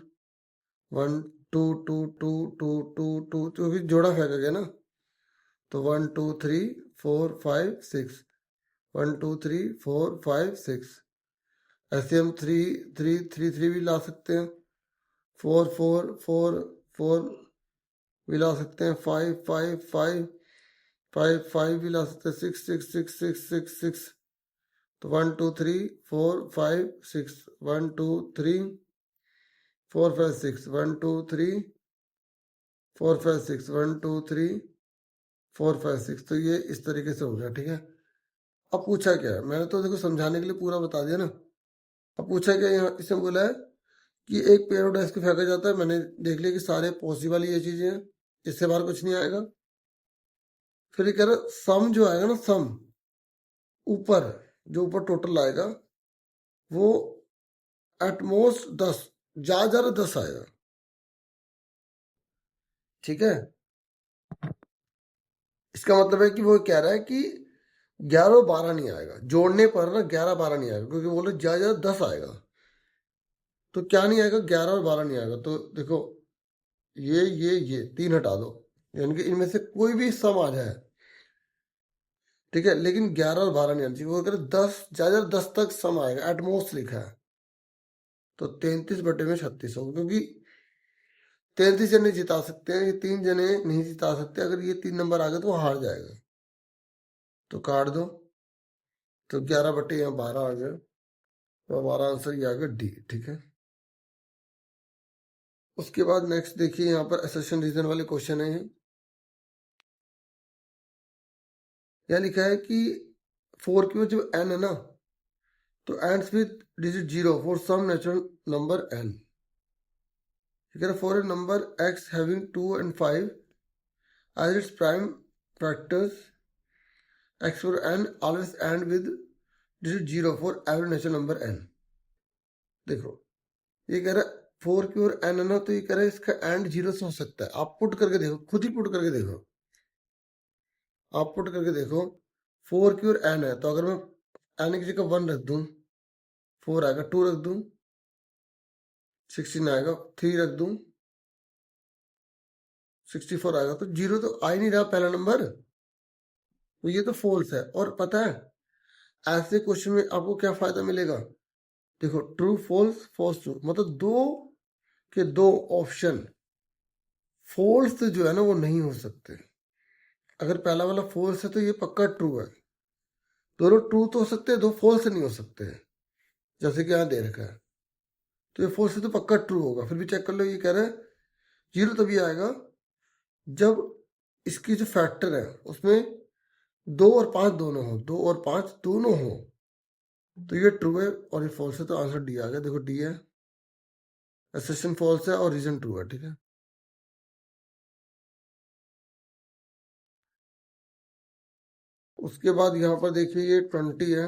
1 2 2 2 2 2 2, क्योंकि जोड़ा फेंका गया ना, तो 1 2 3 4 5 6 1 2 3 4 5 6। ऐसे हम 3 3 3 3 भी ला सकते हैं, 4 4 4 4 भी ला सकते हैं, 5 5 5 5 5 भी ला सकते हैं, 6 6 6 6 6 6। तो 1 2 3 4 5 6 1 2 3 4 5 6 1 2 3 4 5 6 1 2 3 4 5 6। तो ये इस तरीके से हो गया। ठीक है, अब पूछा क्या है, मैंने तो देखो समझाने के लिए पूरा बता दिया ना। अब पूछा क्या, यहाँ इसमें बोला है कि एक पेयर ऑफ डाइस को फेंका जाता है, मैंने देख लिया कि सारे पॉसिबल ये चीजें हैं, इससे बाहर कुछ नहीं आएगा। फिर ये कह रहा सम जो आएगा ना, सम ऊपर जो ऊपर टोटल आएगा वो एटमोस्ट 10, ज्यादा 10 आएगा। ठीक है, इसका मतलब है कि वो कह रहा है कि 11 और 12 नहीं आएगा, जोड़ने पर ना 11 12 नहीं आएगा, क्योंकि बोले ज्यादा 10 आएगा। तो क्या नहीं आएगा, 11 और 12 नहीं आएगा। तो देखो ये 3 हटा दो, यानी कि इनमें से कोई भी सम आ जाए। ठीक है, लेकिन 11 और 12 नहीं आना चाहिए। वो अगर 10 ज्यादा 10 तक सम आएगा, एटमोस्ट लिखा है, तो 33/36 होगा, क्योंकि 33 जने जिता सकते हैं, ये 3 जने नहीं जिता सकते। अगर ये 3 नंबर आ गए तो वो हार जाएगा, तो काट दो। तो 11/12 आ गया, तो हमारा आंसर ये आ गया डी। ठीक है, उसके बाद नेक्स्ट देखिए, यहाँ पर असर्शन रीजन वाले क्वेश्चन है। यह लिखा है कि 4 की जो n है ना, तो ends with digit 0 for some natural number n। ठीक है, for a number x having 2 and 5 as its prime factors, x for n always end with digit 0 for every natural number n। देखो ये कह रहा है 4 की ओर n है ना, तो ये कह रहा है इसका एंड 0 से हो सकता है। आप पुट करके देखो, खुद ही पुट करके देखो, आप पुट करके देखो। 4 की ओर n है, तो अगर मैं n की जगह 1 रख दूं, 4 आएगा, 2 रख दूं 16 आएगा, 3 रख दूं 64 आएगा, तो 0 तो आ ही नहीं रहा पहला नंबर, तो ये तो फॉल्स है। और पता है ऐसे क्वेश्चन में आपको क्या फायदा मिलेगा, देखो ट्रू फॉल्स फॉल्स ट्रू, मतलब दो के दो ऑप्शन फॉल्स जो है ना वो नहीं हो सकते। अगर पहला वाला फॉल्स है तो ये पक्का ट्रू है। दोनों ट्रू तो हो सकते हैं, दो फॉल्स नहीं हो सकते हैं, जैसे कि यहाँ दे रखा है। तो ये फॉल्स है तो पक्का ट्रू होगा। फिर भी चेक कर लो, ये कह रहा है 0 तभी आएगा जब इसकी जो फैक्टर है उसमें 2 और 5 दोनों हो, 2 और 5 दोनों हो, तो ये ट्रू है और ये फॉल्स है। तो आंसर डी आ गया। देखो डी है, असर्शन फॉल्स है और रीजन ट्रू है। ठीक है, उसके बाद यहाँ पर देखिए ये 20 है।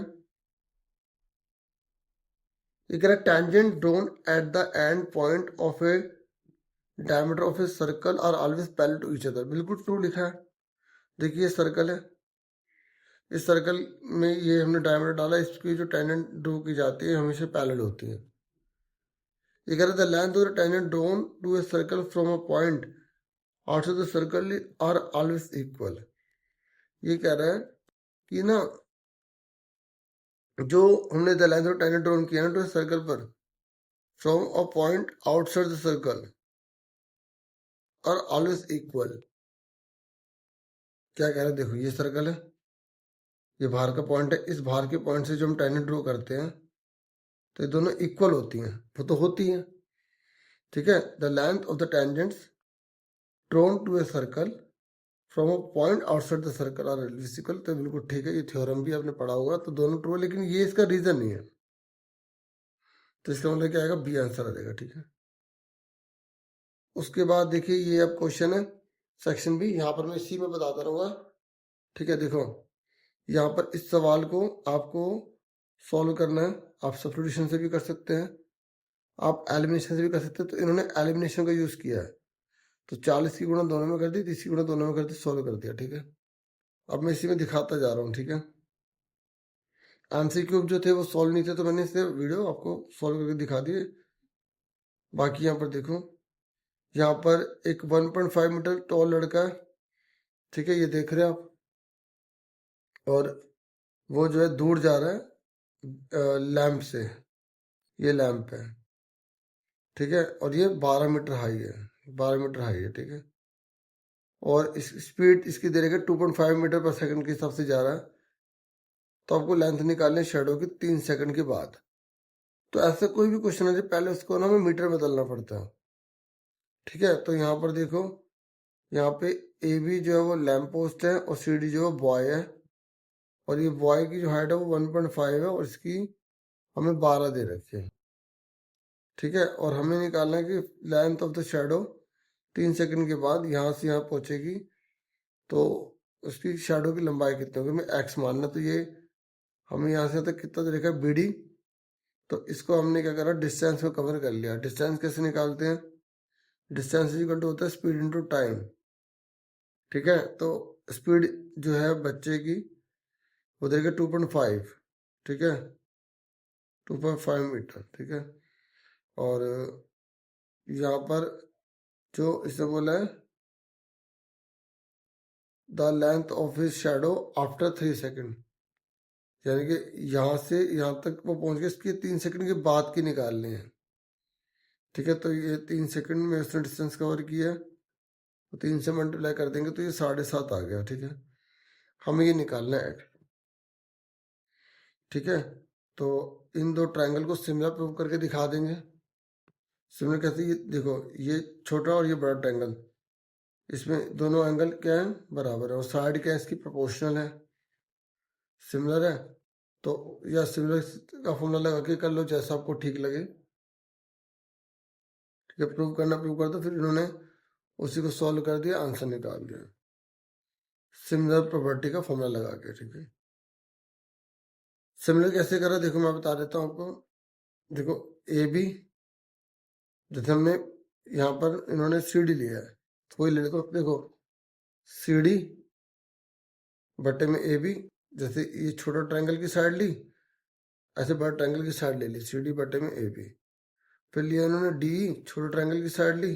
ये कह रहा है tangent drawn at the end point of a diameter of a circle are always parallel to each other. बिल्कुल ट्रू लिखा है। देखिए सर्कल है, इस सर्कल में ये हमने डायमीटर डाला, इसकी जो टेंजेंट ड्रॉ की जाती है हमेशा पैरेलल होती है। ये कह रहा है the length of the tangent drawn to a circle from a point outside the circle are always equal. ये कह रहा है कि ना जो हमने the length of tangent drawn किया ना टू ए सर्कल पर from a point outside the circle are always equal. क्या कह रहा है, देखो ये सर्कल है, ये बाहर का पॉइंट है, इस बाहर के पॉइंट से जो हम टेंजेंट ड्रॉ करते हैं तो ये दोनों इक्वल होती हैं, वो तो होती हैं, ठीक है। The length of the tangents drawn to a circle from a point outside the circle are equal, तो बिल्कुल ठीक है, ये थ्योरम भी आपने पढ़ा होगा, तो दोनों ट्रू है, लेकिन ये इसका रीजन नहीं है, तो इसका मतलब क्या आएगा, बी आंसर आ जाएगा, ठीक है। उसके बाद देखिए ये अब क्वेश्चन है सेक्शन बी, यहाँ पर मैं इसी में बताता रहूंगा, ठीक है। देखो यहाँ पर इस सवाल को आपको सॉल्व करना है, आप सब्स्टिट्यूशन से भी कर सकते हैं, आप एलिमिनेशन से भी कर सकते हैं, तो इन्होंने एलिमिनेशन का यूज किया है, तो 40 की गुणा दोनों में कर दी, 30 की गुणा दोनों में कर दी, सॉल्व कर दिया, ठीक है। अब मैं इसी में दिखाता जा रहा हूँ, ठीक है। आंसर क्यूब जो थे वो सॉल्व नहीं थे, तो मैंने इसे वीडियो आपको सॉल्व करके दिखा दिए। बाकी यहाँ पर देखो, यहाँ पर एक 1.5 मीटर टॉल लड़का है, ठीक है, ये देख रहे हैं आप, और वो जो है दूर जा रहा है लैंप से, ये लैंप है, ठीक है, और ये 12 मीटर हाई है, 12 मीटर हाई है, ठीक है, और इस स्पीड इसकी दे रखी है 2.5 मीटर पर सेकंड के हिसाब से जा रहा है, तो आपको लेंथ निकालनी है शेडो की 3 सेकंड के बाद। तो ऐसा कोई भी क्वेश्चन है जो पहले उसको ना हमें मीटर में बदलना पड़ता है, ठीक है। तो यहाँ पर देखो, यहाँ पे ए बी जो है वो लैंप पोस्ट है, और सी डी जो है बॉय है, और ये बॉय की जो हाइट है वो 1.5 है, और इसकी हमें 12 दे रखी है, ठीक है। और हमें निकालना है कि length of the shadow 3 second के बाद यहाँ से यहाँ पहुंचेगी, तो उसकी शेडो की लंबाई कितनी होगी, हमें एक्स मानना, तो ये हमें यहाँ से तक कितना दे रखा है, बी डी, तो इसको हमने क्या करा, डिस्टेंस में कवर कर लिया। डिस्टेंस कैसे निकालते हैं, डिस्टेंस इक्वल टू होता है स्पीड इनटू टाइम, ठीक है। तो स्पीड जो है बच्चे की वो देगा 2.5, ठीक है, 2.5 मीटर, ठीक है। और यहाँ पर जो इसने बोला है the length of his shadow after 3 second, यानी कि यहाँ से यहाँ तक वो पहुंच गए, इसकी 3 सेकंड के बाद की निकालनी है, ठीक है। तो ये 3 सेकंड में उसने डिस्टेंस कवर किया, तो 3 से मल्टीप्लाई कर देंगे तो ये 7.5 आ गया, ठीक है। हमें ये निकालना है, ठीक है। तो इन दो ट्रायंगल को सिमिलर प्रूव करके दिखा देंगे। सिमिलर कैसे, ये देखो, ये छोटा और ये बड़ा ट्रायंगल, इसमें दोनों एंगल क्या है, बराबर है, और साइड क्या है इसकी, प्रोपोर्शनल है, सिमिलर है, तो या सिमिलर का फॉर्मूला लगा के कर लो, जैसा आपको ठीक लगे, ठीक है। प्रूव करना, प्रूव कर दो, फिर इन्होंने उसी को सॉल्व कर दिया, आंसर निकाल दिया सिमिलर प्रॉपर्टी का फॉर्मूला लगा के, ठीक है। सिमिलर कैसे करा, देखो मैं बता देता हूँ आपको। देखो ए बी, जैसे हमने यहाँ पर इन्होंने सी डी लिया है, तो वही ले लो, देखो सी डी बटे में ए बी, जैसे ये छोटा ट्रायंगल की साइड ली, ऐसे बड़ा ट्रायंगल की साइड ले ली, सी डी बटे में ए बी, फिर लिया इन्होंने डी, छोटे ट्रायंगल की साइड ली,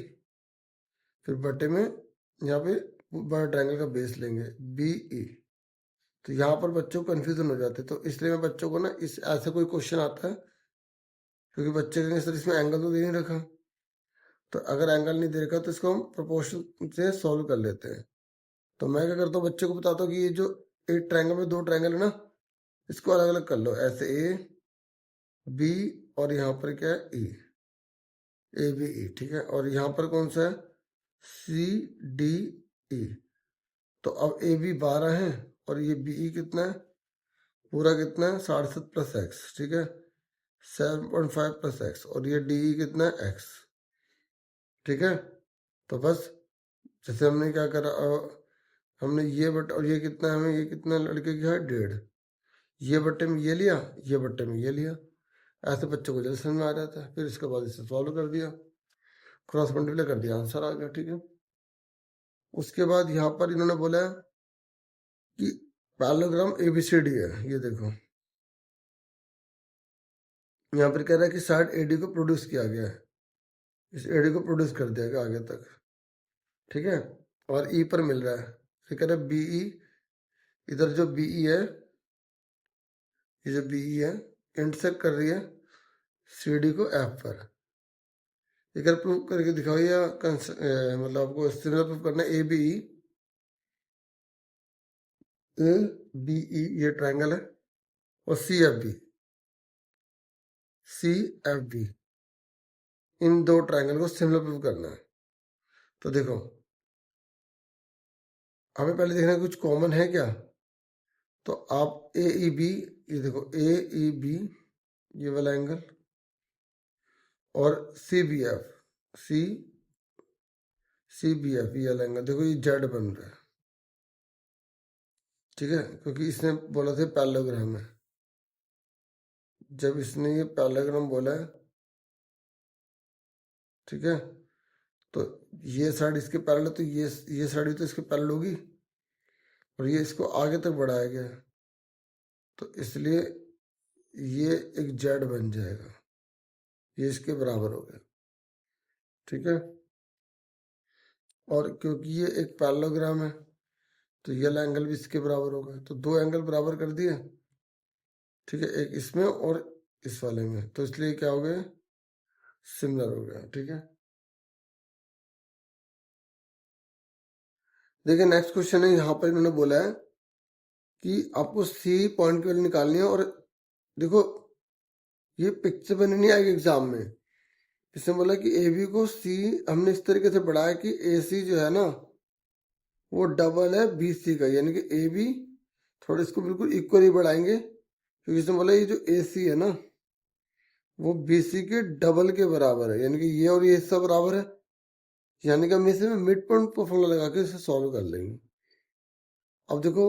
फिर बटे में यहाँ पे बड़ा ट्रायंगल का बेस लेंगे बी ई। तो यहाँ पर बच्चों को कन्फ्यूजन हो जाते, तो इसलिए मैं बच्चों को ना इस ऐसा कोई क्वेश्चन आता है, क्योंकि बच्चे कहेंगे सर इसमें एंगल तो दे नहीं रखा, तो अगर एंगल नहीं दे रखा तो इसको हम प्रोपोर्शन से सॉल्व कर लेते हैं। तो मैं क्या करता हूँ, बच्चे को बताता हूँ कि ये जो एक ट्रायंगल में दो ट्रायंगल है ना, इसको अलग अलग कर लो, ऐसे ए बी, और यहाँ पर क्या है ई, ए बी ई, ठीक है। और यहाँ पर कौन सा है, सी डी ई। तो अब ए बी 12 है, और ये बी ई कितना है, पूरा कितना है, 7.5 प्लस एक्स, ठीक है, 7.5 प्लस एक्स, और ये डी ई कितना है, एक्स, ठीक है। तो बस जैसे हमने क्या करा, हमने ये बट, और ये कितना है, हमें ये कितना लड़के की है, 1.5, ये बट्टे में ये लिया, ये बट्टे में ये लिया, ऐसे बच्चों को जल्दी समझ में आ जाता है। फिर इसके बाद इसे सॉल्व कर दिया, क्रॉस मल्टीप्लाई कर दिया, आंसर आ गया, ठीक है। उसके बाद यहाँ पर इन्होंने बोला है कि पैरेललोग्राम एबीसीडी है, ये देखो यहाँ पर कह रहा है कि साइड एडी को प्रोड्यूस किया गया है, इस एडी को प्रोड्यूस कर दिया गया आगे तक, ठीक है। और ई पर मिल रहा है, फिर कह रहा है बीई, इधर जो बीई है, ये जो बीई है इंटरसेक्ट कर रही है सीडी को एफ पर, इधर प्रूव करके दिखाओ, या मतलब आपको सिमिलर प्रूव करना है A B E, A B E ये ट्रायंगल है, और C F B, C F B, इन दो ट्रायंगल को सिमिलर करना है। तो देखो हमें पहले देखना है कुछ कॉमन है क्या। तो आप ए ई बी, ये देखो ए ई बी ये वाला एंगल, और सी बी एफ, सी सी बी एफ ये वाला एंगल, देखो ये जेड बन रहा है, ठीक है, क्योंकि इसने बोला था पैरेललोग्राम है। जब इसने ये पैरेललोग्राम बोला है, ठीक है, तो ये साइड इसके पैरेलल है, तो ये साइड भी तो इसके पैरेलल होगी, और ये इसको आगे तक बढ़ाया गया है, तो इसलिए ये एक जेड बन जाएगा, ये इसके बराबर हो गया, ठीक है। और क्योंकि ये एक पैरेललोग्राम है, तो ये वाला एंगल भी इसके बराबर होगा, तो दो एंगल बराबर कर दिए, ठीक है, एक इसमें और इस वाले में, तो इसलिए क्या हो गया, सिमिलर हो गया, ठीक है। देखिए नेक्स्ट क्वेश्चन है, यहाँ पर इन्होंने बोला है कि आपको सी पॉइंट की वैल्यू निकालनी है, और देखो ये पिक्चर बनी नहीं आएगी एग्जाम में। इसने बोला कि ए बी को सी हमने इस तरीके से बढ़ाया कि ए सी जो है ना वो डबल है बी सी का, यानी कि ए बी थोड़ा इसको बिल्कुल इक्वली बढ़ाएंगे, क्योंकि इसने बोला ये जो ए सी है ना वो बी सी के डबल के बराबर है, यानी कि ये और ये हिस्सा बराबर है, यानी कि हम इसे मिड पॉइंट को फॉर्मूला लगा के इसे सॉल्व कर लेंगे। अब देखो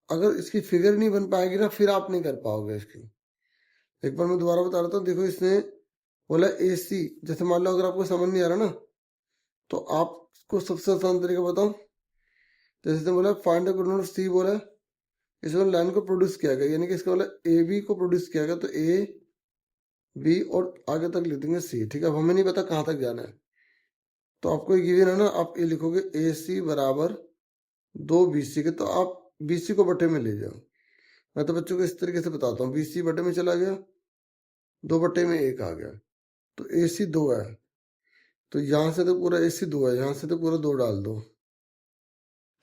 अगर इसकी फिगर नहीं बन पाएगी ना फिर आप नहीं कर पाओगे इसकी। एक बार मैं दोबारा बता रहा हूँ, देखो इसने बोला ए सी, जैसे मान लो अगर आपको समझ नहीं आ रहा ना तो आपको सबसे आसान तरीका बताऊं, जैसे इसने बोला फाइंड द कोऑर्डिनेट ऑफ सी बोला, इसमें लाइन को प्रोड्यूस किया गया, यानी कि इसका बोला ए बी को प्रोड्यूस किया गया, तो ए बी और आगे तक लिख देंगे सी, ठीक है। अब हमें नहीं पता कहाँ तक जाना है, तो आपको गिवन है ना, आप ये लिखोगे ए सी बराबर दो बी सी के, तो आप बी सी को बटे में ले जाओ। मैं तो बच्चों को इस तरीके से बताता हूँ, बी सी बटे में चला गया, दो बटे में एक आ गया, तो ए सी दो है, तो यहाँ से तो पूरा ए सी दो है, यहाँ से तो पूरा दो डाल दो,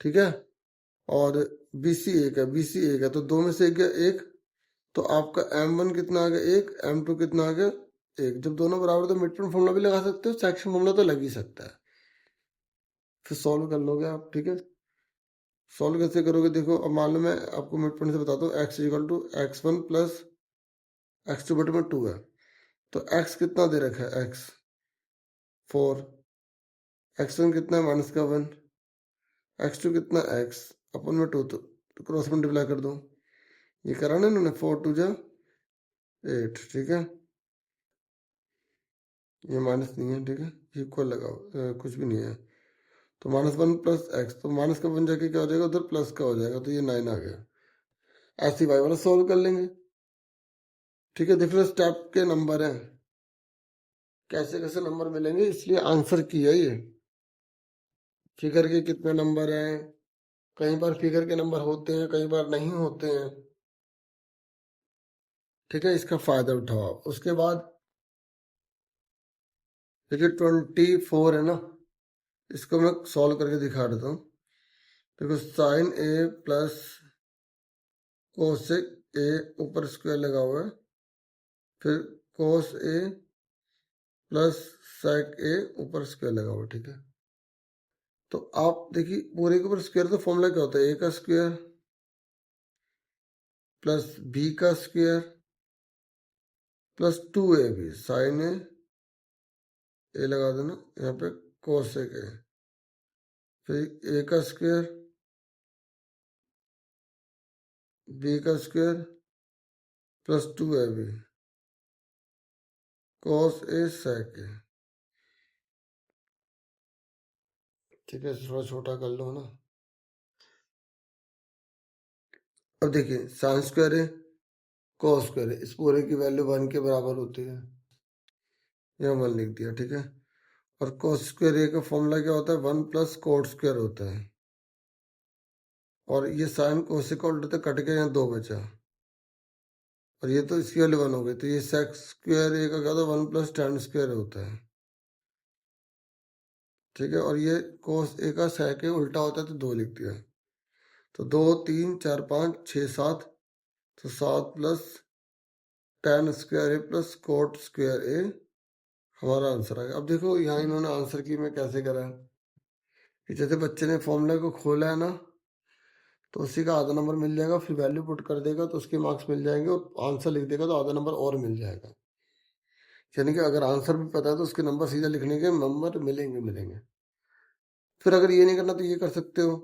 ठीक है। और बी सी एक है, बी सी एक है, तो दो में से एक गया एक, तो आपका एम वन कितना आ गया एक, एम टू कितना आ गया एक। जब दोनों बराबर तो मिड पॉइंट फॉर्मूला भी लगा सकते हो, सेक्शन फॉर्मूला तो लग ही सकता है, फिर सॉल्व कर लोगे आप, ठीक है। सॉल्व कैसे करोगे, देखो अब मान लो मैं आपको मिड पॉइंट से बताता हूँ, X equal to X one plus X two बटे में टू है, तो एक्स कितना दे रखा है, एक्स फोर, एक्स वन कितना है माइनस का वन, एक्स टू कितना एक्स अपन में टू, तो क्रॉस मल्टीप्लाई कर दो, ये करा ना इन्होंने, फोर टू जा एट, ठीक है, ये माइनस नहीं है, ठीक है, इक्वल लगाओ, कुछ भी नहीं है, तो माइनस वन प्लस एक्स, तो माइनस का वन जाके क्या हो जाएगा उधर प्लस का हो जाएगा, तो ये नाइन आ गया। ऐसे वाई वाला सॉल्व कर लेंगे, ठीक है। डिफरेंट स्टेप के नंबर हैं, कैसे कैसे नंबर मिलेंगे, इसलिए आंसर की है ये। फिगर के कितने नंबर हैं, कई बार फिगर के नंबर होते हैं कई बार नहीं होते हैं, ठीक है, इसका फायदा उठाओ आप। उसके बाद देखिए 24 है ना, इसको मैं सॉल्व करके दिखा देता हूँ। देखो sine A plus cosec A ऊपर स्क्वायर लगा हुआ है, फिर कोस ए प्लस सेक ए ऊपर स्क्वायर लगा हुआ है, ठीक है। तो आप देखिए पूरे के ऊपर स्क्वायर, तो फॉर्मूला क्या होता है, ए का स्क्वायर प्लस बी का square plus two A B, sine A लगा देना यहाँ पे, कोसेक ए, फिर ए का स्क्वायर बी का square plus two A B cos A sec A, ठीक है, थोड़ा छोटा कर लो ना। अब देखिए साइन स्क्वायर है कॉस स्क्वायर है, इस पूरे की वैल्यू वन के बराबर होती है, यहाँ वन लिख दिया, ठीक है। और कॉस स्क्वायर ए का फॉर्मूला क्या होता है, वन प्लस कोट स्क्वायर होता है, और ये साइन कोसेक का उल्टा कट के यहाँ दो बचा, और ये तो इसकी वैल्यू वन हो गई, तो ये सेक स्क्वायर ए का क्या होता है, वन प्लस टेन स्क्वायर होता है, ठीक है। और ये कोस ए का सेक ए उल्टा होता है, तो दो लिख दिया, तो 2 3 4 5 6 7, तो 7 प्लस tan स्क्वायर ए प्लस कोट स्क्वायर ए हमारा आंसर आ गया। अब देखो यहाँ इन्होंने आंसर की में कैसे करा है कि जैसे बच्चे ने फॉर्मूला को खोला है ना, तो उसी का आधा नंबर मिल जाएगा, फिर वैल्यू पुट कर देगा तो उसके मार्क्स मिल जाएंगे, और आंसर लिख देगा तो आधा नंबर और मिल जाएगा। यानी कि अगर आंसर भी पता है तो उसके नंबर सीधा लिखने के नंबर मिलेंगे। फिर अगर ये नहीं करना तो ये कर सकते हो,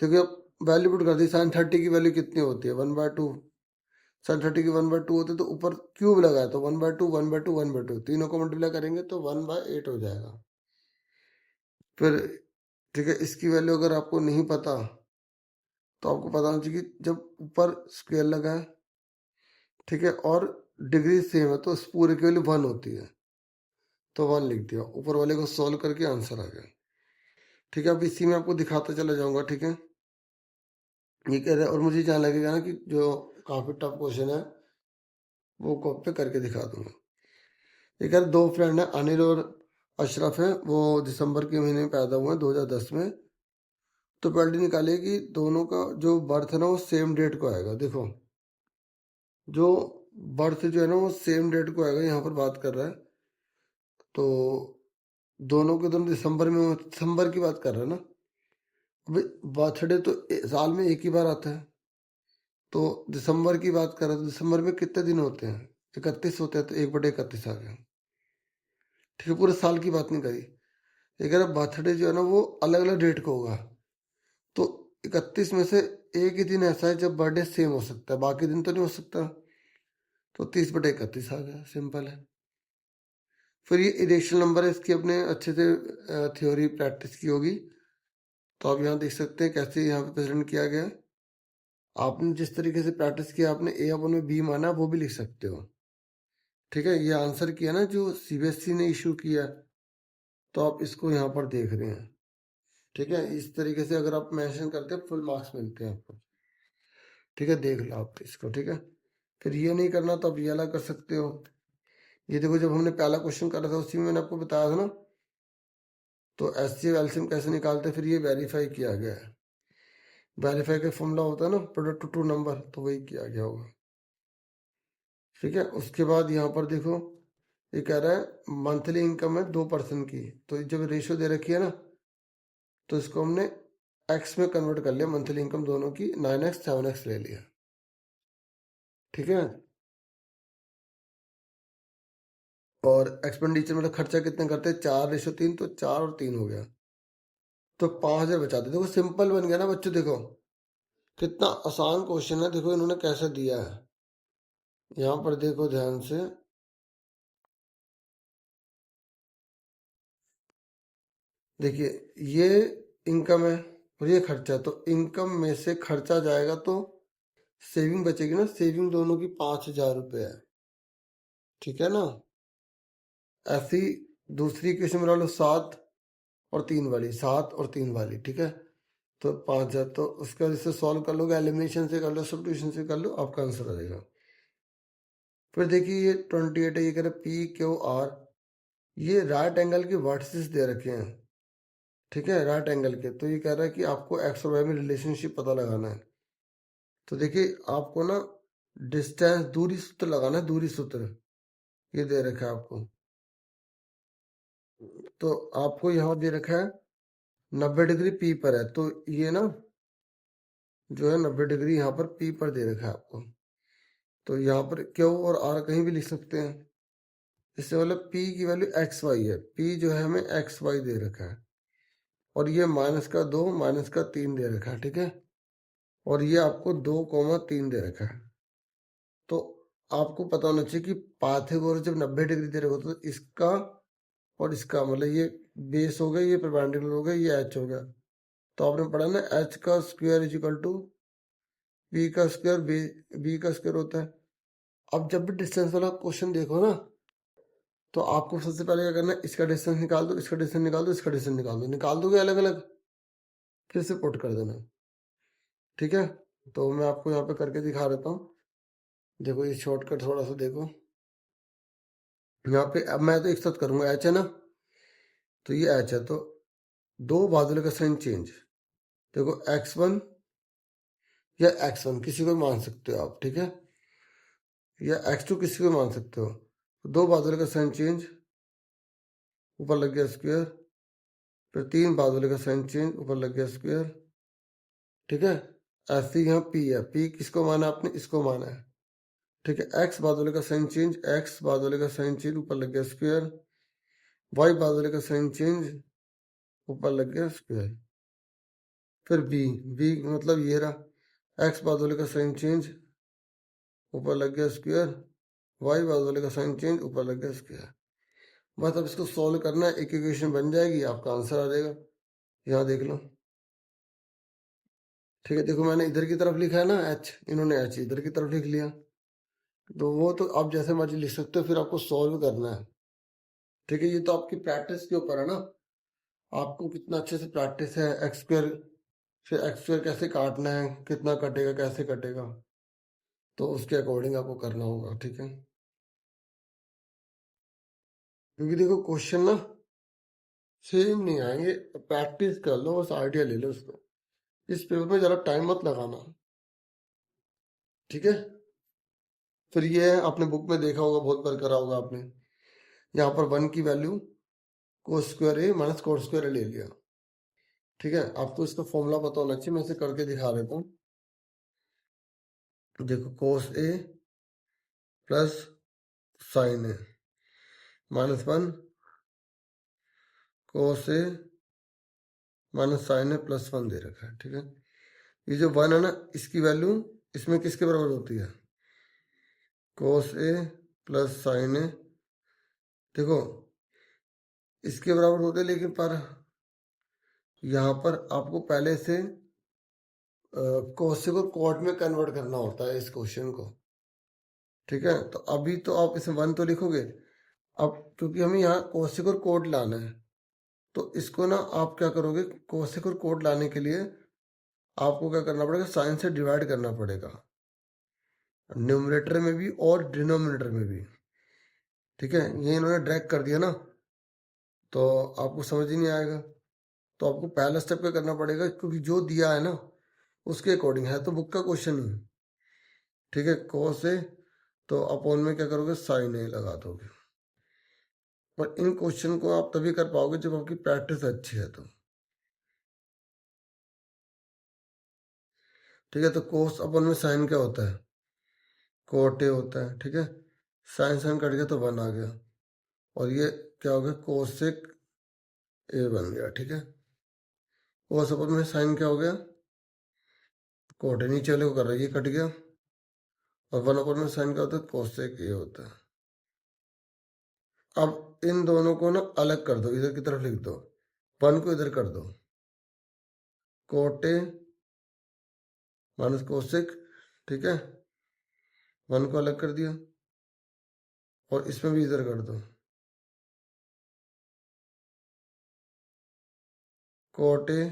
देखिए अब वैल्यू पुट कर दी, साइन 30 की वैल्यू कितनी होती है 1/2, साइन 30 की 1/2 होती है, तो ऊपर क्यूब लगाया तो 1/2 1/2 1/2, तीनों को मल्टीप्लाई करेंगे तो 1/8 हो जाएगा। फिर ठीक है, इसकी वैल्यू अगर आपको नहीं पता तो आपको पता होना चाहिए कि जब ऊपर स्क्वायर लगा है, ठीक है, और डिग्री सेम है तो उस पूरे की वैल्यू 1 होती है, तो 1 लिख दिया, ऊपर वाले को सॉल्व करके आंसर आ गया। ठीक है, अब इसी में आपको दिखाता चला जाऊंगा। ठीक है, ये कह रहे हैं, और मुझे जहाँ लगेगा ना कि जो काफी टफ क्वेश्चन है वो कॉपी पे करके दिखा दूंगा। ये कह रहे 2 फ्रेंड है, अनिल और अशरफ है, वो दिसंबर के महीने में पैदा हुए हैं 2010 में, तो प्रोबेबिलिटी निकालिए कि दोनों का जो बर्थ है ना वो सेम डेट को आएगा। देखो जो बर्थ जो है ना वो सेम डेट को आएगा, यहाँ पर बात कर रहा है, तो दोनों के दोनों दिसंबर में, दिसंबर की बात कर रहा है ना। अभी बर्थडे तो साल में एक ही बार आता है, तो दिसंबर की बात कर रहा है, तो दिसंबर में कितने दिन होते हैं, 31 होते हैं, तो 1/31 आ गया। ठीक है, पूरे साल की बात नहीं करी, अगर बर्थडे जो है ना वो अलग अलग डेट को होगा, तो 31 में से एक ही दिन ऐसा है जब बर्थडे सेम हो सकता है, बाकी दिन तो नहीं हो सकता, तो 30/31 आ गया, सिंपल है। फिर ये इरेशनल नंबर है, इसकी अपने अच्छे से थ्योरी प्रैक्टिस की होगी, तो आप यहाँ देख सकते हैं कैसे यहाँ पे प्रेजेंट किया गया है। आपने जिस तरीके से प्रैक्टिस किया, आपने ए अपन में बी माना, वो भी लिख सकते हो। ठीक है, ये आंसर किया ना जो सीबीएसई ने इशू किया, तो आप इसको यहाँ पर देख रहे हैं। ठीक है, इस तरीके से अगर आप मेंशन करते हैं फुल मार्क्स मिलते हैं आपको। ठीक है, देख लो आप इसको। ठीक है, फिर ये नहीं करना तो आप ये वाला कर सकते हो। ये देखो, जब हमने पहला क्वेश्चन करा था उसी में मैंने आपको बताया था ना, तो एचसीएफ एलसीएम कैसे निकालते हैं, फिर ये वेरीफाई किया गया है। वेरीफाई का फॉर्मूला होता है ना प्रोडक्ट टू नंबर, तो वही किया गया होगा। ठीक है, उसके बाद यहाँ पर देखो ये कह रहा है मंथली इनकम है 2% की, तो जब रेशियो दे रखी है ना, तो इसको हमने एक्स में कन्वर्ट कर लिया, मंथली इनकम दोनों की 9x 7x ले लिया। ठीक है, और एक्सपेंडिचर मतलब खर्चा कितने करते हैं, 4:3, तो 4 और 3 हो गया, तो 5,000 बचाते। देखो सिंपल बन गया ना बच्चों, देखो कितना आसान क्वेश्चन है, देखो इन्होंने कैसे दिया है, यहाँ पर देखो ध्यान से, देखिए ये इनकम है और ये खर्चा है, तो इनकम में से खर्चा जाएगा तो सेविंग बचेगी ना, सेविंग दोनों की 5,000 रुपये है। ठीक है ना, ऐसी दूसरी इक्वेशन बना लो, 7 और 3 वाली, 7 और 3 वाली। ठीक है, तो 5,000, तो उसका जैसे सॉल्व कर लोगे, एलिमिनेशन से कर लो, सब्स्टिट्यूशन से कर लो, आपका आंसर आ जाएगा। फिर देखिए ये 28 है, ये कह रहे PQR, ये राइट एंगल के वर्टिसेस दे रखे हैं। ठीक है, राइट एंगल के, तो ये कह रहा है कि आपको एक्स और वाई में रिलेशनशिप पता लगाना है। तो देखिए आपको ना डिस्टेंस, दूरी सूत्र लगाना है, दूरी सूत्र ये दे रखा है आपको, तो आपको यहाँ दे रखा है 90 डिग्री पी पर है, तो ये ना जो है 90 डिग्री यहाँ पर पी पर दे रखा है आपको, तो यहाँ पर क्यू और आर कहीं भी लिख सकते हैं। इससे मतलब पी की वैल्यू एक्स वाई है, पी जो है हमें एक्स वाई दे रखा है, और ये -2 -3 दे रखा है। ठीक है, और ये आपको 2,3 दे रखा है, तो आपको पता होना चाहिए कि पाइथागोरस जब 90 डिग्री दे रखा हो, तो इसका और इसका मतलब ये बेस हो गया, ये परपेंडिकुलर हो गया, ये एच हो गया, तो आपने पढ़ा ना एच का square is equal to B का स्क्वायर, बी का स्क्वायर होता है। अब जब भी डिस्टेंस वाला क्वेश्चन देखो ना, तो आपको सबसे पहले क्या करना है, इसका डिस्टेंस निकाल दो, इसका डिस्टेंस निकाल दो, इसका डिस्टेंस निकाल दो, निकाल दोगे अलग अलग, फिर से पुट कर देना। ठीक है, तो मैं आपको यहाँ पे करके दिखा देता हूँ। देखो ये शॉर्टकट थोड़ा सा देखो, यहाँ पे अब मैं तो एक साथ करूंगा, एच है ना, तो ये एच है, तो दो बादलों का साइन चेंज, देखो x1 या x1 किसी को भी मान सकते हो आप, ठीक है, या x2 किसी को भी मान सकते हो। दो बादल का साइन चेंज, ऊपर लग गया स्क्वायर, फिर तीन बादल का साइन चेंज, ऊपर लग गया स्क्वायर, ठीक है। ऐसे ही यहाँ p है, p किसको माना आपने, इसको माना है, ठीक है। x बादल का साइन चेंज, x बादल का साइन चेंज, ऊपर लग गया स्क्वायर, y बादल का साइन चेंज, ऊपर लग गया स्क्वायर, फिर b मतलब ये रहा, x बादल का साइन चेंज, ऊपर लग गया स्क्वायर, y बादल का साइन चेंज, ऊपर लग गया स्क्वायर। बस अब इसको सॉल्व करना है, एक इक्वेशन बन जाएगी, आपका आंसर आ जाएगा। यहाँ देख लो, ठीक है। देखो मैंने इधर की तरफ लिखा है ना h, इन्होंने h इधर की तरफ लिख लिया, तो वो तो आप जैसे मर्जी लिख सकते हो, फिर आपको सॉल्व करना है, ठीक है। ये तो आपकी प्रैक्टिस के ऊपर है ना, आपको कितना अच्छे से प्रैक्टिस है। एक्स स्क्वायर, फिर एक्स स्क्वायर कैसे काटना है, कितना कटेगा, कैसे कटेगा, तो उसके अकॉर्डिंग आपको करना होगा, ठीक है। क्योंकि देखो क्वेश्चन ना सेम नहीं आएंगे, प्रैक्टिस कर लो, बस आइडिया ले लो उसको। इस पेपर में ज़्यादा टाइम मत लगाना, ठीक है। फिर ये है, आपने बुक में देखा होगा, बहुत बार करा होगा आपने, यहाँ पर 1 की वैल्यू कोस स्क्वायर ए माइनस कोस स्क्वायर ए ले लिया, ठीक है। आपको इसका फॉर्मूला पता होना चाहिए, मैं इसे करके दिखा देता हूँ। देखो कोस ए plus sign A minus 1 cos A minus sign A plus 1 दे रखा है, ठीक है। ये जो 1 है ना, इसकी वैल्यू इसमें किसके बराबर होती है, कोस ए प्लस साइन ए। देखो इसके बराबर होते हैं, लेकिन पर यहाँ पर आपको पहले से कोस को कॉट में कन्वर्ट करना होता है इस क्वेश्चन को, ठीक है। तो अभी तो आप इसमें 1 तो लिखोगे, अब क्योंकि हमें यहाँ कोसिक और कोड लाना है, तो इसको ना आप क्या करोगे, कोसिक और कोड लाने के लिए आपको क्या करना पड़ेगा, साइन से डिवाइड करना पड़ेगा, न्यूमरेटर में भी और डिनोमिनेटर में भी, ठीक है। ये इन्होंने ड्रैग कर दिया ना, तो आपको समझ ही नहीं आएगा। तो आपको पहला स्टेप क्या करना पड़ेगा, क्योंकि जो दिया है ना उसके अकॉर्डिंग है, तो बुक का क्वेश्चन ही, ठीक है। कोस ए तो अपॉन में क्या करोगे, साइन ए लगा दोगे। पर इन क्वेश्चन को आप तभी कर पाओगे जब आपकी प्रैक्टिस अच्छी है, तो ठीक है। तो कोस अपन में साइन क्या होता है, कोट ए होता है, ठीक है। साइन साइन कट गया तो 1 आ गया, और ये क्या हो गया, कोसेक ए बन गया, ठीक है। कोस अपन में साइन क्या हो गया, कोट ए, नीचे वाले को कर रहा है, ये कट गया, और 1 अपन में साइन क्या होता है, कोसेक ए होता है। अब इन दोनों को ना अलग कर दो, इधर की तरफ लिख दो, 1 को इधर कर दो, कोट ए माइनस कोसेक, ठीक है। 1 को अलग कर दिया, और इसमें भी इधर कर दो, cot A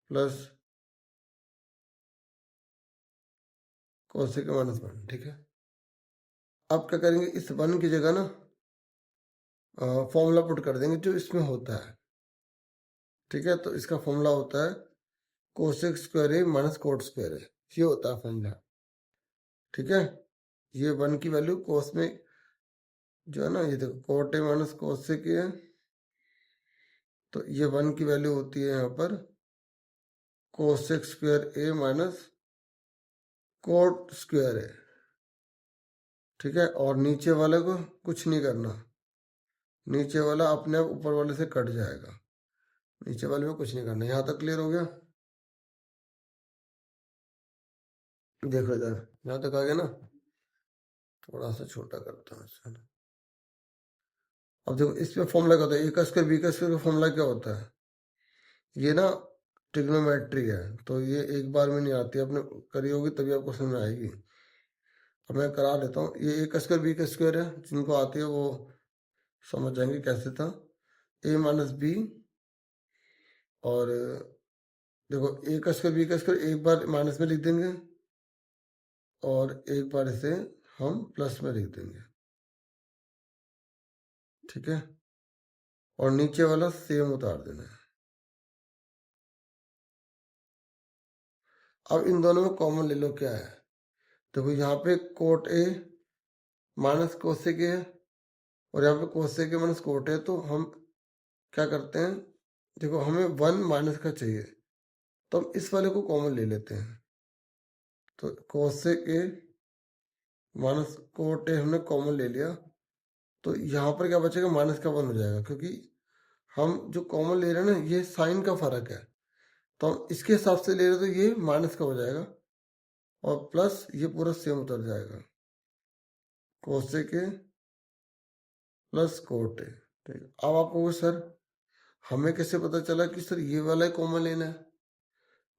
plus cosec minus 1, ठीक है। अब क्या करेंगे, इस 1 की जगह ना फॉर्मूला पुट कर देंगे जो इसमें होता है, ठीक है। तो इसका फॉर्मूला होता है कोसेक स्क्वायर ए माइनस कोट स्क्वायर ए, ये होता है फॉर्मूला, ठीक है। ये 1 की वैल्यू कोस में जो है ना, ये देखो कोट ए माइनस कोसेक ए है, तो ये 1 की वैल्यू होती है यहाँ पर कोसेक स्क्वायर ए माइनस कोट स्क्वायर ए, ठीक है। और नीचे वाले को कुछ नहीं करना, नीचे वाला अपने आप ऊपर वाले से कट जाएगा, नीचे वाले में कुछ नहीं करना। यहाँ तक क्लियर हो गया, देखो इधर यहाँ तक आ गया ना, थोड़ा सा छोटा करता हूँ इसे। अब देखो इसमें फॉर्मूला क्या होता है, ए का स्क्वायर बी का स्क्वायर का फॉर्मूला क्या होता है, ये ना ट्रिग्नोमेट्री है, तो ये एक बार में नहीं आती, आपने करी होगी तभी आपको समझ में आएगी। अब मैं करा लेता हूँ, ये ए का स्क्वायर बी का स्क्वायर है, जिनको आती है वो समझ जाएंगे कैसे था, ए माइनस बी, और देखो ए का स्क्वायर बी का स्क्वायर एक बार माइनस में लिख देंगे, और एक बार इसे हम प्लस में लिख देंगे, ठीक है। और नीचे वाला सेम उतार देना है। अब इन दोनों में कॉमन ले लो क्या है। देखो यहाँ पे कोट ए माइनस कोसेक ए है और यहाँ पे cosec A minus cot A, तो हम क्या करते हैं, देखो हमें वन माइनस का चाहिए तो हम इस वाले को कॉमन ले लेते हैं। तो cosec A minus cot A हमने कॉमन ले लिया, तो यहाँ पर क्या बचेगा, माइनस का वन हो जाएगा, क्योंकि हम जो कॉमन ले रहे हैं ना ये साइन का फर्क है, तो हम इसके हिसाब से ले रहे तो ये माइनस का हो जाएगा और प्लस ये पूरा सेम उतर जाएगा, cosec A plus cot A. ठीक है, अब आप कहोगे सर हमें कैसे पता चला कि सर ये वाला कॉमन लेना है,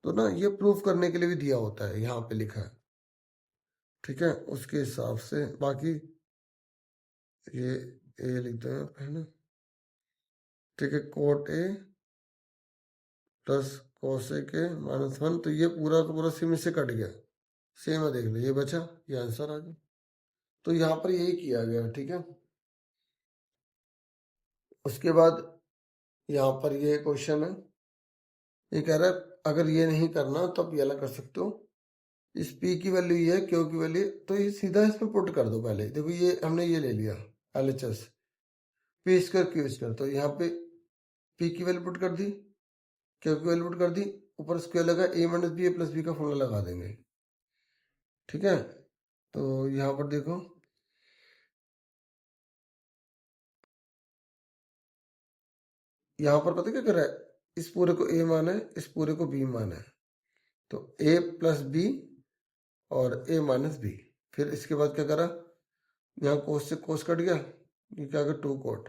तो ना ये प्रूफ करने के लिए भी दिया होता है, यहाँ पे लिखा है। ठीक है, उसके हिसाब से बाकी ये ए लिख दो यहाँ पे, है ना। ठीक है, cot A plus cosec A minus one, तो ये पूरा का पूरा सेम इससे कट गया, सेम है, देख लो ये बचा, ये आंसर आ गया। तो यहाँ पर यही किया गया। ठीक है, उसके बाद यहाँ पर ये क्वेश्चन है, ये कह रहा है अगर ये नहीं करना तो आप ये अलग कर सकते हो, इस P की वैल्यू ये है, Q की वैल्यू, तो ये सीधा इसमें पुट कर दो। पहले देखो ये हमने ये ले लिया LHS P square Q square, तो यहाँ पे P की वैल्यू पुट कर दी, Q की वैल्यू पुट कर दी, ऊपर स्क्वायर लगा, A minus B, A plus B का फॉर्मूला लगा देंगे। ठीक है, तो यहाँ पर देखो यहाँ पर पता क्या कर रहा है, इस पूरे को A माना है, इस पूरे को B माना है, तो A प्लस बी और A माइनस बी। फिर इसके बाद क्या करा, यहाँ कोस से कोस कट गया, ये क्या कर 2 कोट,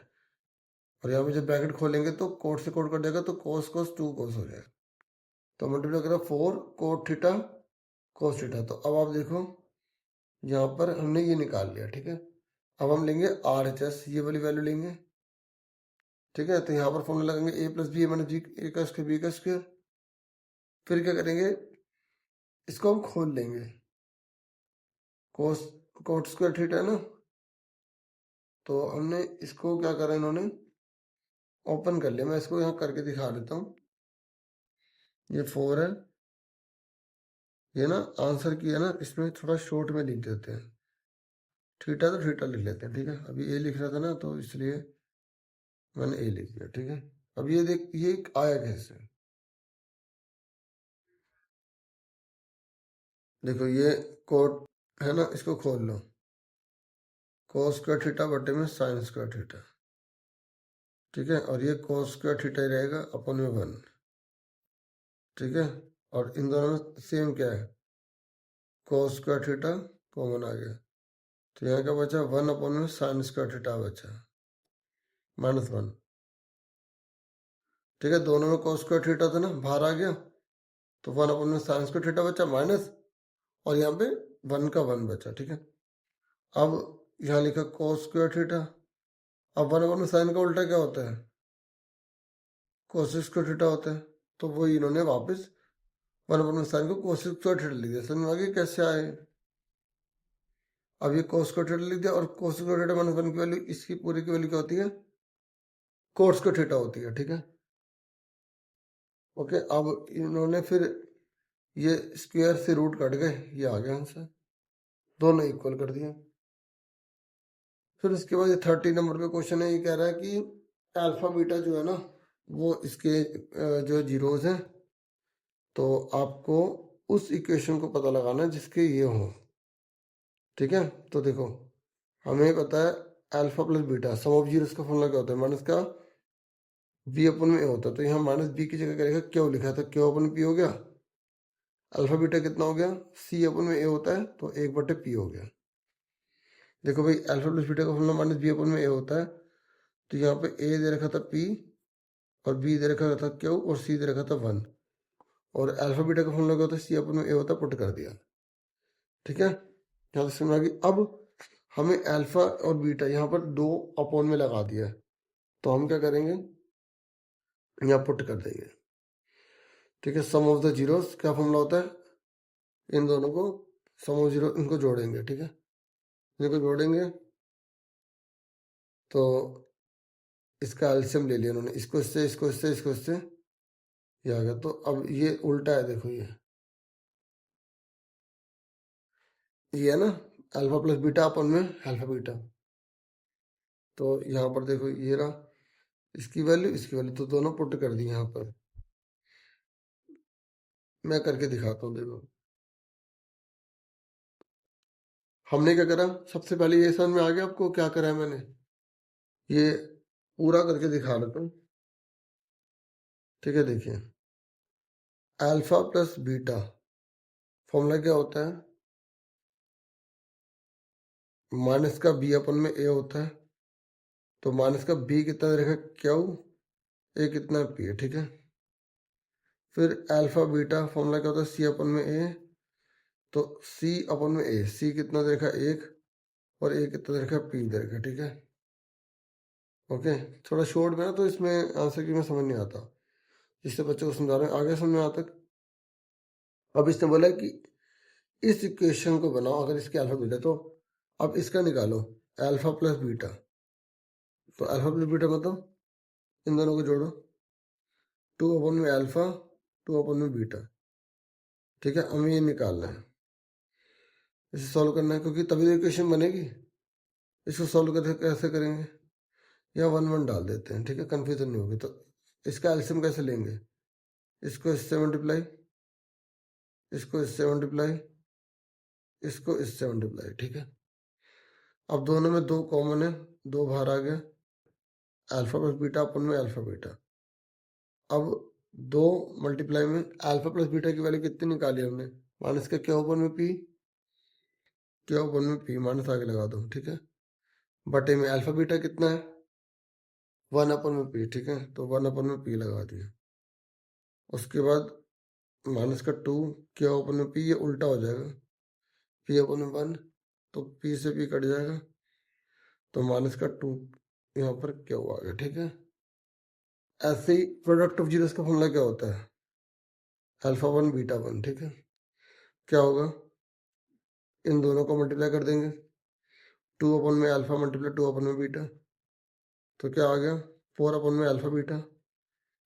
और यहाँ पे जब ब्रैकेट खोलेंगे तो कोट से कोट कट जाएगा, तो कोस कोस 2 कोस हो जाएगा, तो मल्टीप्लाई करा 4 कोट थीटा कोस थीटा। तो अब आप देखो यहाँ पर हमने ये निकाल लिया। ठीक है, अब हम लेंगे RHS, ये वाली वैल्यू लेंगे। ठीक है, तो यहाँ पर फॉर्मूला लगाएंगे A plus B minus B, A का स्क्वायर बी का स्क्वायर। फिर क्या करेंगे, इसको हम खोल लेंगे, कोस कोट स्क्वायर थीटा है ना, तो हमने इसको क्या करा, इन्होंने ओपन कर लिया। मैं इसको यहाँ करके दिखा देता हूँ, ये 4 है, ये ना आंसर की है ना, इसमें थोड़ा शॉर्ट में लिख देते हैं, थीटा तो थीटा लिख लेते हैं। ठीक है, अभी ए लिख रहा था ना तो इसलिए मैंने ए लिख दिया। ठीक है, अब ये देख ये आया कैसे, देखो ये कोट है ना, इसको खोल लो, कोस स्क्वायर थीटा बटे में साइन स्क्वायर थीटा। ठीक है, और ये कोस स्क्वायर थीटा ही रहेगा अपन में 1। ठीक है, और इन दोनों में सेम क्या है, कोस स्क्वायर थीटा कॉमन आ गया, तो यहाँ क्या बचा, 1 अपन में साइन स्क्वायर थीटा बचा -1। ठीक है, दोनों में कोस स्क्वायर थीटा था ना, बाहर आ गया, तो 1 अपन में साइन स्क्वायर थीटा बचा माइनस, और यहाँ पे 1 का 1 बचा। ठीक है, अब यहाँ लिखा कोस स्क्वायर थीटा, अब 1 अपन में साइन का उल्टा क्या होता है, कोस स्क्वायर थीटा होता है, तो वो इन्होंने वापस 1 अपन में साइन को कोस स्क्वायर थीटा लिख दिया। समझ में आ गया कैसे आए। अब ये कोस स्क्वायर थीटा लिख दिया, और कोस स्क्वायर थीटा -1 की वैल्यू, इसकी पूरी की वैल्यू क्या होती है, कोस स्क्वायर थीटा होती है। ठीक है, ओके, अब इन्होंने फिर ये स्क्वायर से रूट कट गए, ये आ गया आंसर, दोनों इक्वल कर दिए। फिर उसके बाद ये 30 नंबर पे क्वेश्चन है, ये कह रहा है कि अल्फा बीटा जो है ना वो इसके जो जीरोस हैं, तो आपको उस इक्वेशन को पता लगाना है जिसके ये हो। ठीक है, तो देखो हमें पता है alpha plus beta some of zeros का फॉर्मूला क्या होता है, माइनस का बी अपन में ए होता है, तो यहाँ माइनस बी की जगह क्या लिखा, क्यों लिखा था, क्यों अपन पी हो गया, अल्फा बीटा कितना हो गया, सी अपन में ए होता है तो 1/p हो गया। देखो भाई अल्फा प्लस बीटा का फॉर्मूला माइनस बी अपन में ए होता है, तो यहाँ पे ए दे रखा था p और बी दे रखा था क्यू और सी दे रखा था 1, और अल्फा बीटा का फॉर्मूला क्या होता है, सी अपन में ए होता है, पुट कर दिया। ठीक है, यहाँ से समझ आ गई। अब हमें अल्फा और बीटा यहाँ पर 2 अपॉन में लगा दिया है, तो हम क्या करेंगे, यहाँ पुट कर देंगे। ठीक है, सम ऑफ द जीरोस क्या फॉर्मूला होता है, इन दोनों को सम ऑफ जीरो इनको जोड़ेंगे। ठीक है, इनको जोड़ेंगे तो इसका एलसीएम ले लिया उन्होंने, इसको इससे, इसको इससे, इसको इससे, ये आ गया। तो अब ये उल्टा है, देखो ये ये है ना अल्फा प्लस बीटा अपन में अल्फा बीटा। तो यहाँ पर देखो ये रहा इसकी वैल्यू तो दोनों पुट कर दी यहाँ पर। मैं करके दिखाता हूँ देखो। हमने क्या करा, सबसे पहले ये समझ में आ गया आपको क्या करा है मैंने, ये पूरा करके दिखा देता हूँ। ठीक है, देखिए अल्फा प्लस बीटा फॉर्मूला क्या होता है, माइनस का बी अपन में ए होता है, तो माइनस का बी कितना देखा क्यू, ए कितना पी है। ठीक है, फिर अल्फा बीटा फॉर्मूला क्या होता है, सी अपन में ए, तो सी अपन में ए, सी कितना देखा एक, और ए कितना देखा पी देखा। ठीक है, ओके। थोड़ा शॉर्ट में ना, तो इसमें आंसर की में समझ नहीं आता, जिससे बच्चों को समझा रहे हैं आगे समझ में आता। अब इसने बोला कि इस इक्वेशन को बनाओ, अगर इसके अल्फा बीटा, तो अब इसका निकालो अल्फा प्लस बीटा। तो अल्फा प्लस बीटा मतलब इन दोनों को जोड़ो, टू अपन में अल्फा, टू अपन में बीटा। ठीक है, हमें ये निकालना है, इसे सॉल्व करना है, क्योंकि तभी इक्वेशन बनेगी। इसको सॉल्व करके कैसे करेंगे, या वन वन डाल देते हैं। ठीक है, कंफ्यूजन नहीं होगी। तो इसका एल्सियम कैसे लेंगे, इसको इससे मल्टीप्लाई, इसको इससे मल्टीप्लाई, इसको इससे मल्टीप्लाई। ठीक है, अब दोनों में दो कॉमन है, दो बाहर आ गया, अल्फा प्लस बीटा अपन में अल्फा बीटा। अब दो मल्टीप्लाई में अल्फा प्लस बीटा की वैल्यू कितनी निकाली हमने, माइनस का क्या अपन में पी, क्या अपन में पी माइनस आगे लगा दो। ठीक है, बटे में अल्फा बीटा कितना है, वन अपन में पी। ठीक है, तो वन अपन में पी लगा दिया। उसके बाद माइनस का टू, क्या अपन में पी, ये उल्टा हो जाएगा, पी अपन में वन, तो पी से पी कट जाएगा, तो माइनस का टू यहाँ पर क्या हुआ आ गया। ठीक है, ऐसे ही प्रोडक्ट ऑफ जीरोस का फॉर्मूला क्या होता है, अल्फा वन बीटा वन। ठीक है, क्या होगा, इन दोनों को मल्टीप्लाई कर देंगे, टू अपन में अल्फा मल्टीप्लाई टू अपन में बीटा, तो क्या आ गया, फोर अपन में अल्फा बीटा।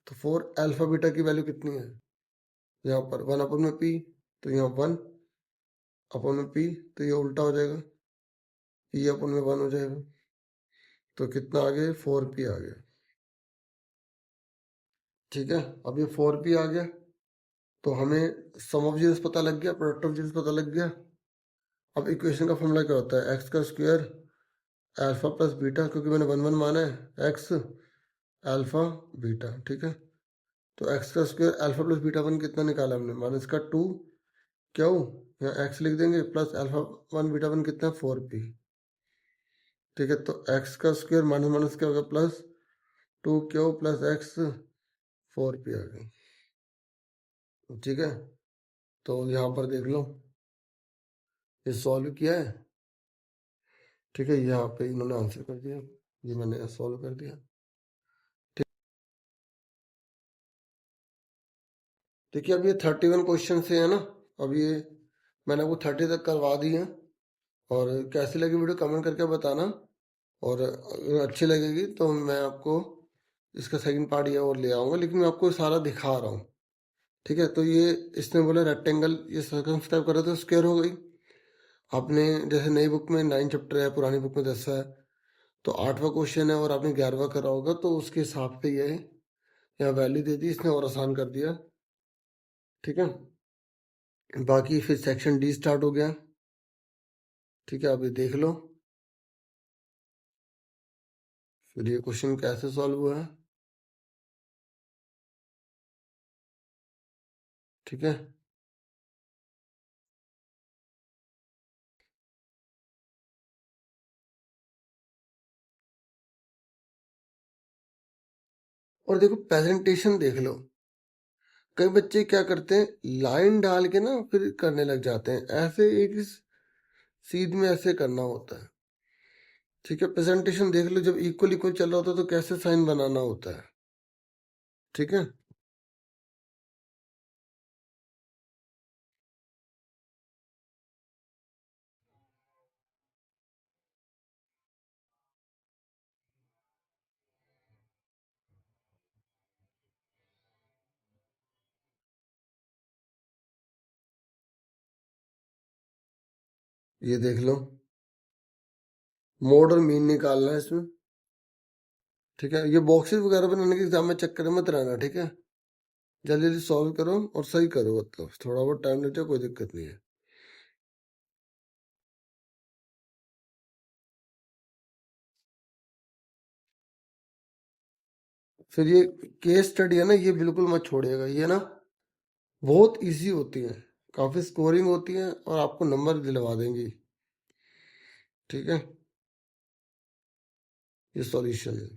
तो फोर अल्फा बीटा की वैल्यू कितनी है, यहाँ पर वन अपन में पी, तो यहाँ वन अपन में पी, तो ये उल्टा हो जाएगा, पी अपन में वन हो जाएगा, तो कितना आ गया, फोर पी आ गया। ठीक है, अब ये फोर पी आ गया, तो हमें सम ऑफ जीरोस पता लग गया, प्रोडक्ट ऑफ जीरोस पता लग गया। अब इक्वेशन का फॉर्मूला क्या होता है, एक्स का स्क्वायर अल्फा प्लस बीटा, क्योंकि मैंने वन वन माना है, एक्स अल्फा बीटा। ठीक है, तो एक्स का square alpha plus beta one कितना निकाला हमने, माइनस का टू क्यों, यहाँ एक्स लिख देंगे, plus alpha one beta one कितना, फोर पी। ठीक है, तो एक्स का स्क्वायर माइनस माइनस क्या होगा, plus two Q plus X, four P आ गया। ठीक है, तो यहाँ पर देख लो, ये सॉल्व किया है। ठीक है, यहाँ पे इन्होंने आंसर कर दिया, ये मैंने सॉल्व कर दिया। ठीक, देखिए अब ये 31 क्वेश्चन से है ना, अब ये मैंने आपको 30 तक करवा दी है। और कैसी लगी वीडियो कमेंट करके बताना, और अगर अच्छी लगेगी तो मैं आपको इसका सेकंड पार्ट ये और ले आऊँगा, लेकिन मैं आपको सारा दिखा रहा हूँ। ठीक है, तो ये इसने बोला रेक्टेंगल, ये सर्कमस्क्राइब कर रहे थे, स्क्वायर हो गई। आपने जैसे नई बुक में 9 चैप्टर है, पुरानी बुक में 10 है, तो 8वां क्वेश्चन है और आपने 11वां करा होगा, तो उसके हिसाब से ये है, यहाँ वैल्यू दे दी इसने और आसान कर दिया। ठीक है, बाकी फिर सेक्शन डी स्टार्ट हो गया। ठीक है, आप ये देख लो, फिर ये क्वेश्चन कैसे सॉल्व हुआ है। ठीक है, और देखो प्रेजेंटेशन देख लो, कई बच्चे क्या करते हैं, लाइन डाल के ना फिर करने लग जाते हैं, ऐसे एक सीध में ऐसे करना होता है। ठीक है, प्रेजेंटेशन देख लो, जब इक्वल इक्वल चल रहा होता है तो कैसे साइन बनाना होता है। ठीक है, ये देख लो, मोड और मीन निकालना है इसमें। ठीक है, ये बॉक्सेस वगैरह बनाने के एग्जाम में चक्कर में मत रहना, ठीक है। जल्दी जल्दी सॉल्व करो और सही करो, मतलब थोड़ा बहुत टाइम लेते हो, कोई दिक्कत नहीं है। फिर ये केस स्टडी है ना, ये बिल्कुल मत छोड़िएगा, ये ना बहुत इजी होती है, काफी स्कोरिंग होती है और आपको नंबर दिलवा देंगी। ठीक है, ये सॉल्यूशन है।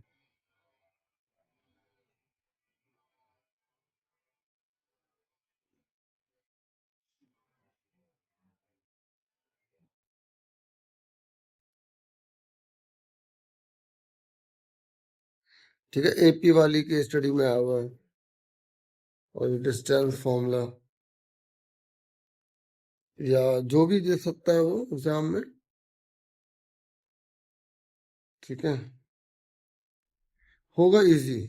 ठीक है, एपी वाली केस स्टडी में आया हुआ है, और डिस्टेंस फॉर्मूला या जो भी दे सकता है वो एग्जाम में। ठीक है, होगा इजी।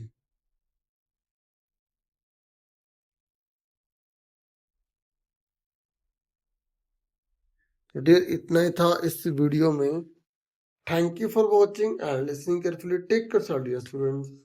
तो डियर, इतना ही था इस वीडियो में। Thank you for watching and listening carefully. Take care dear students.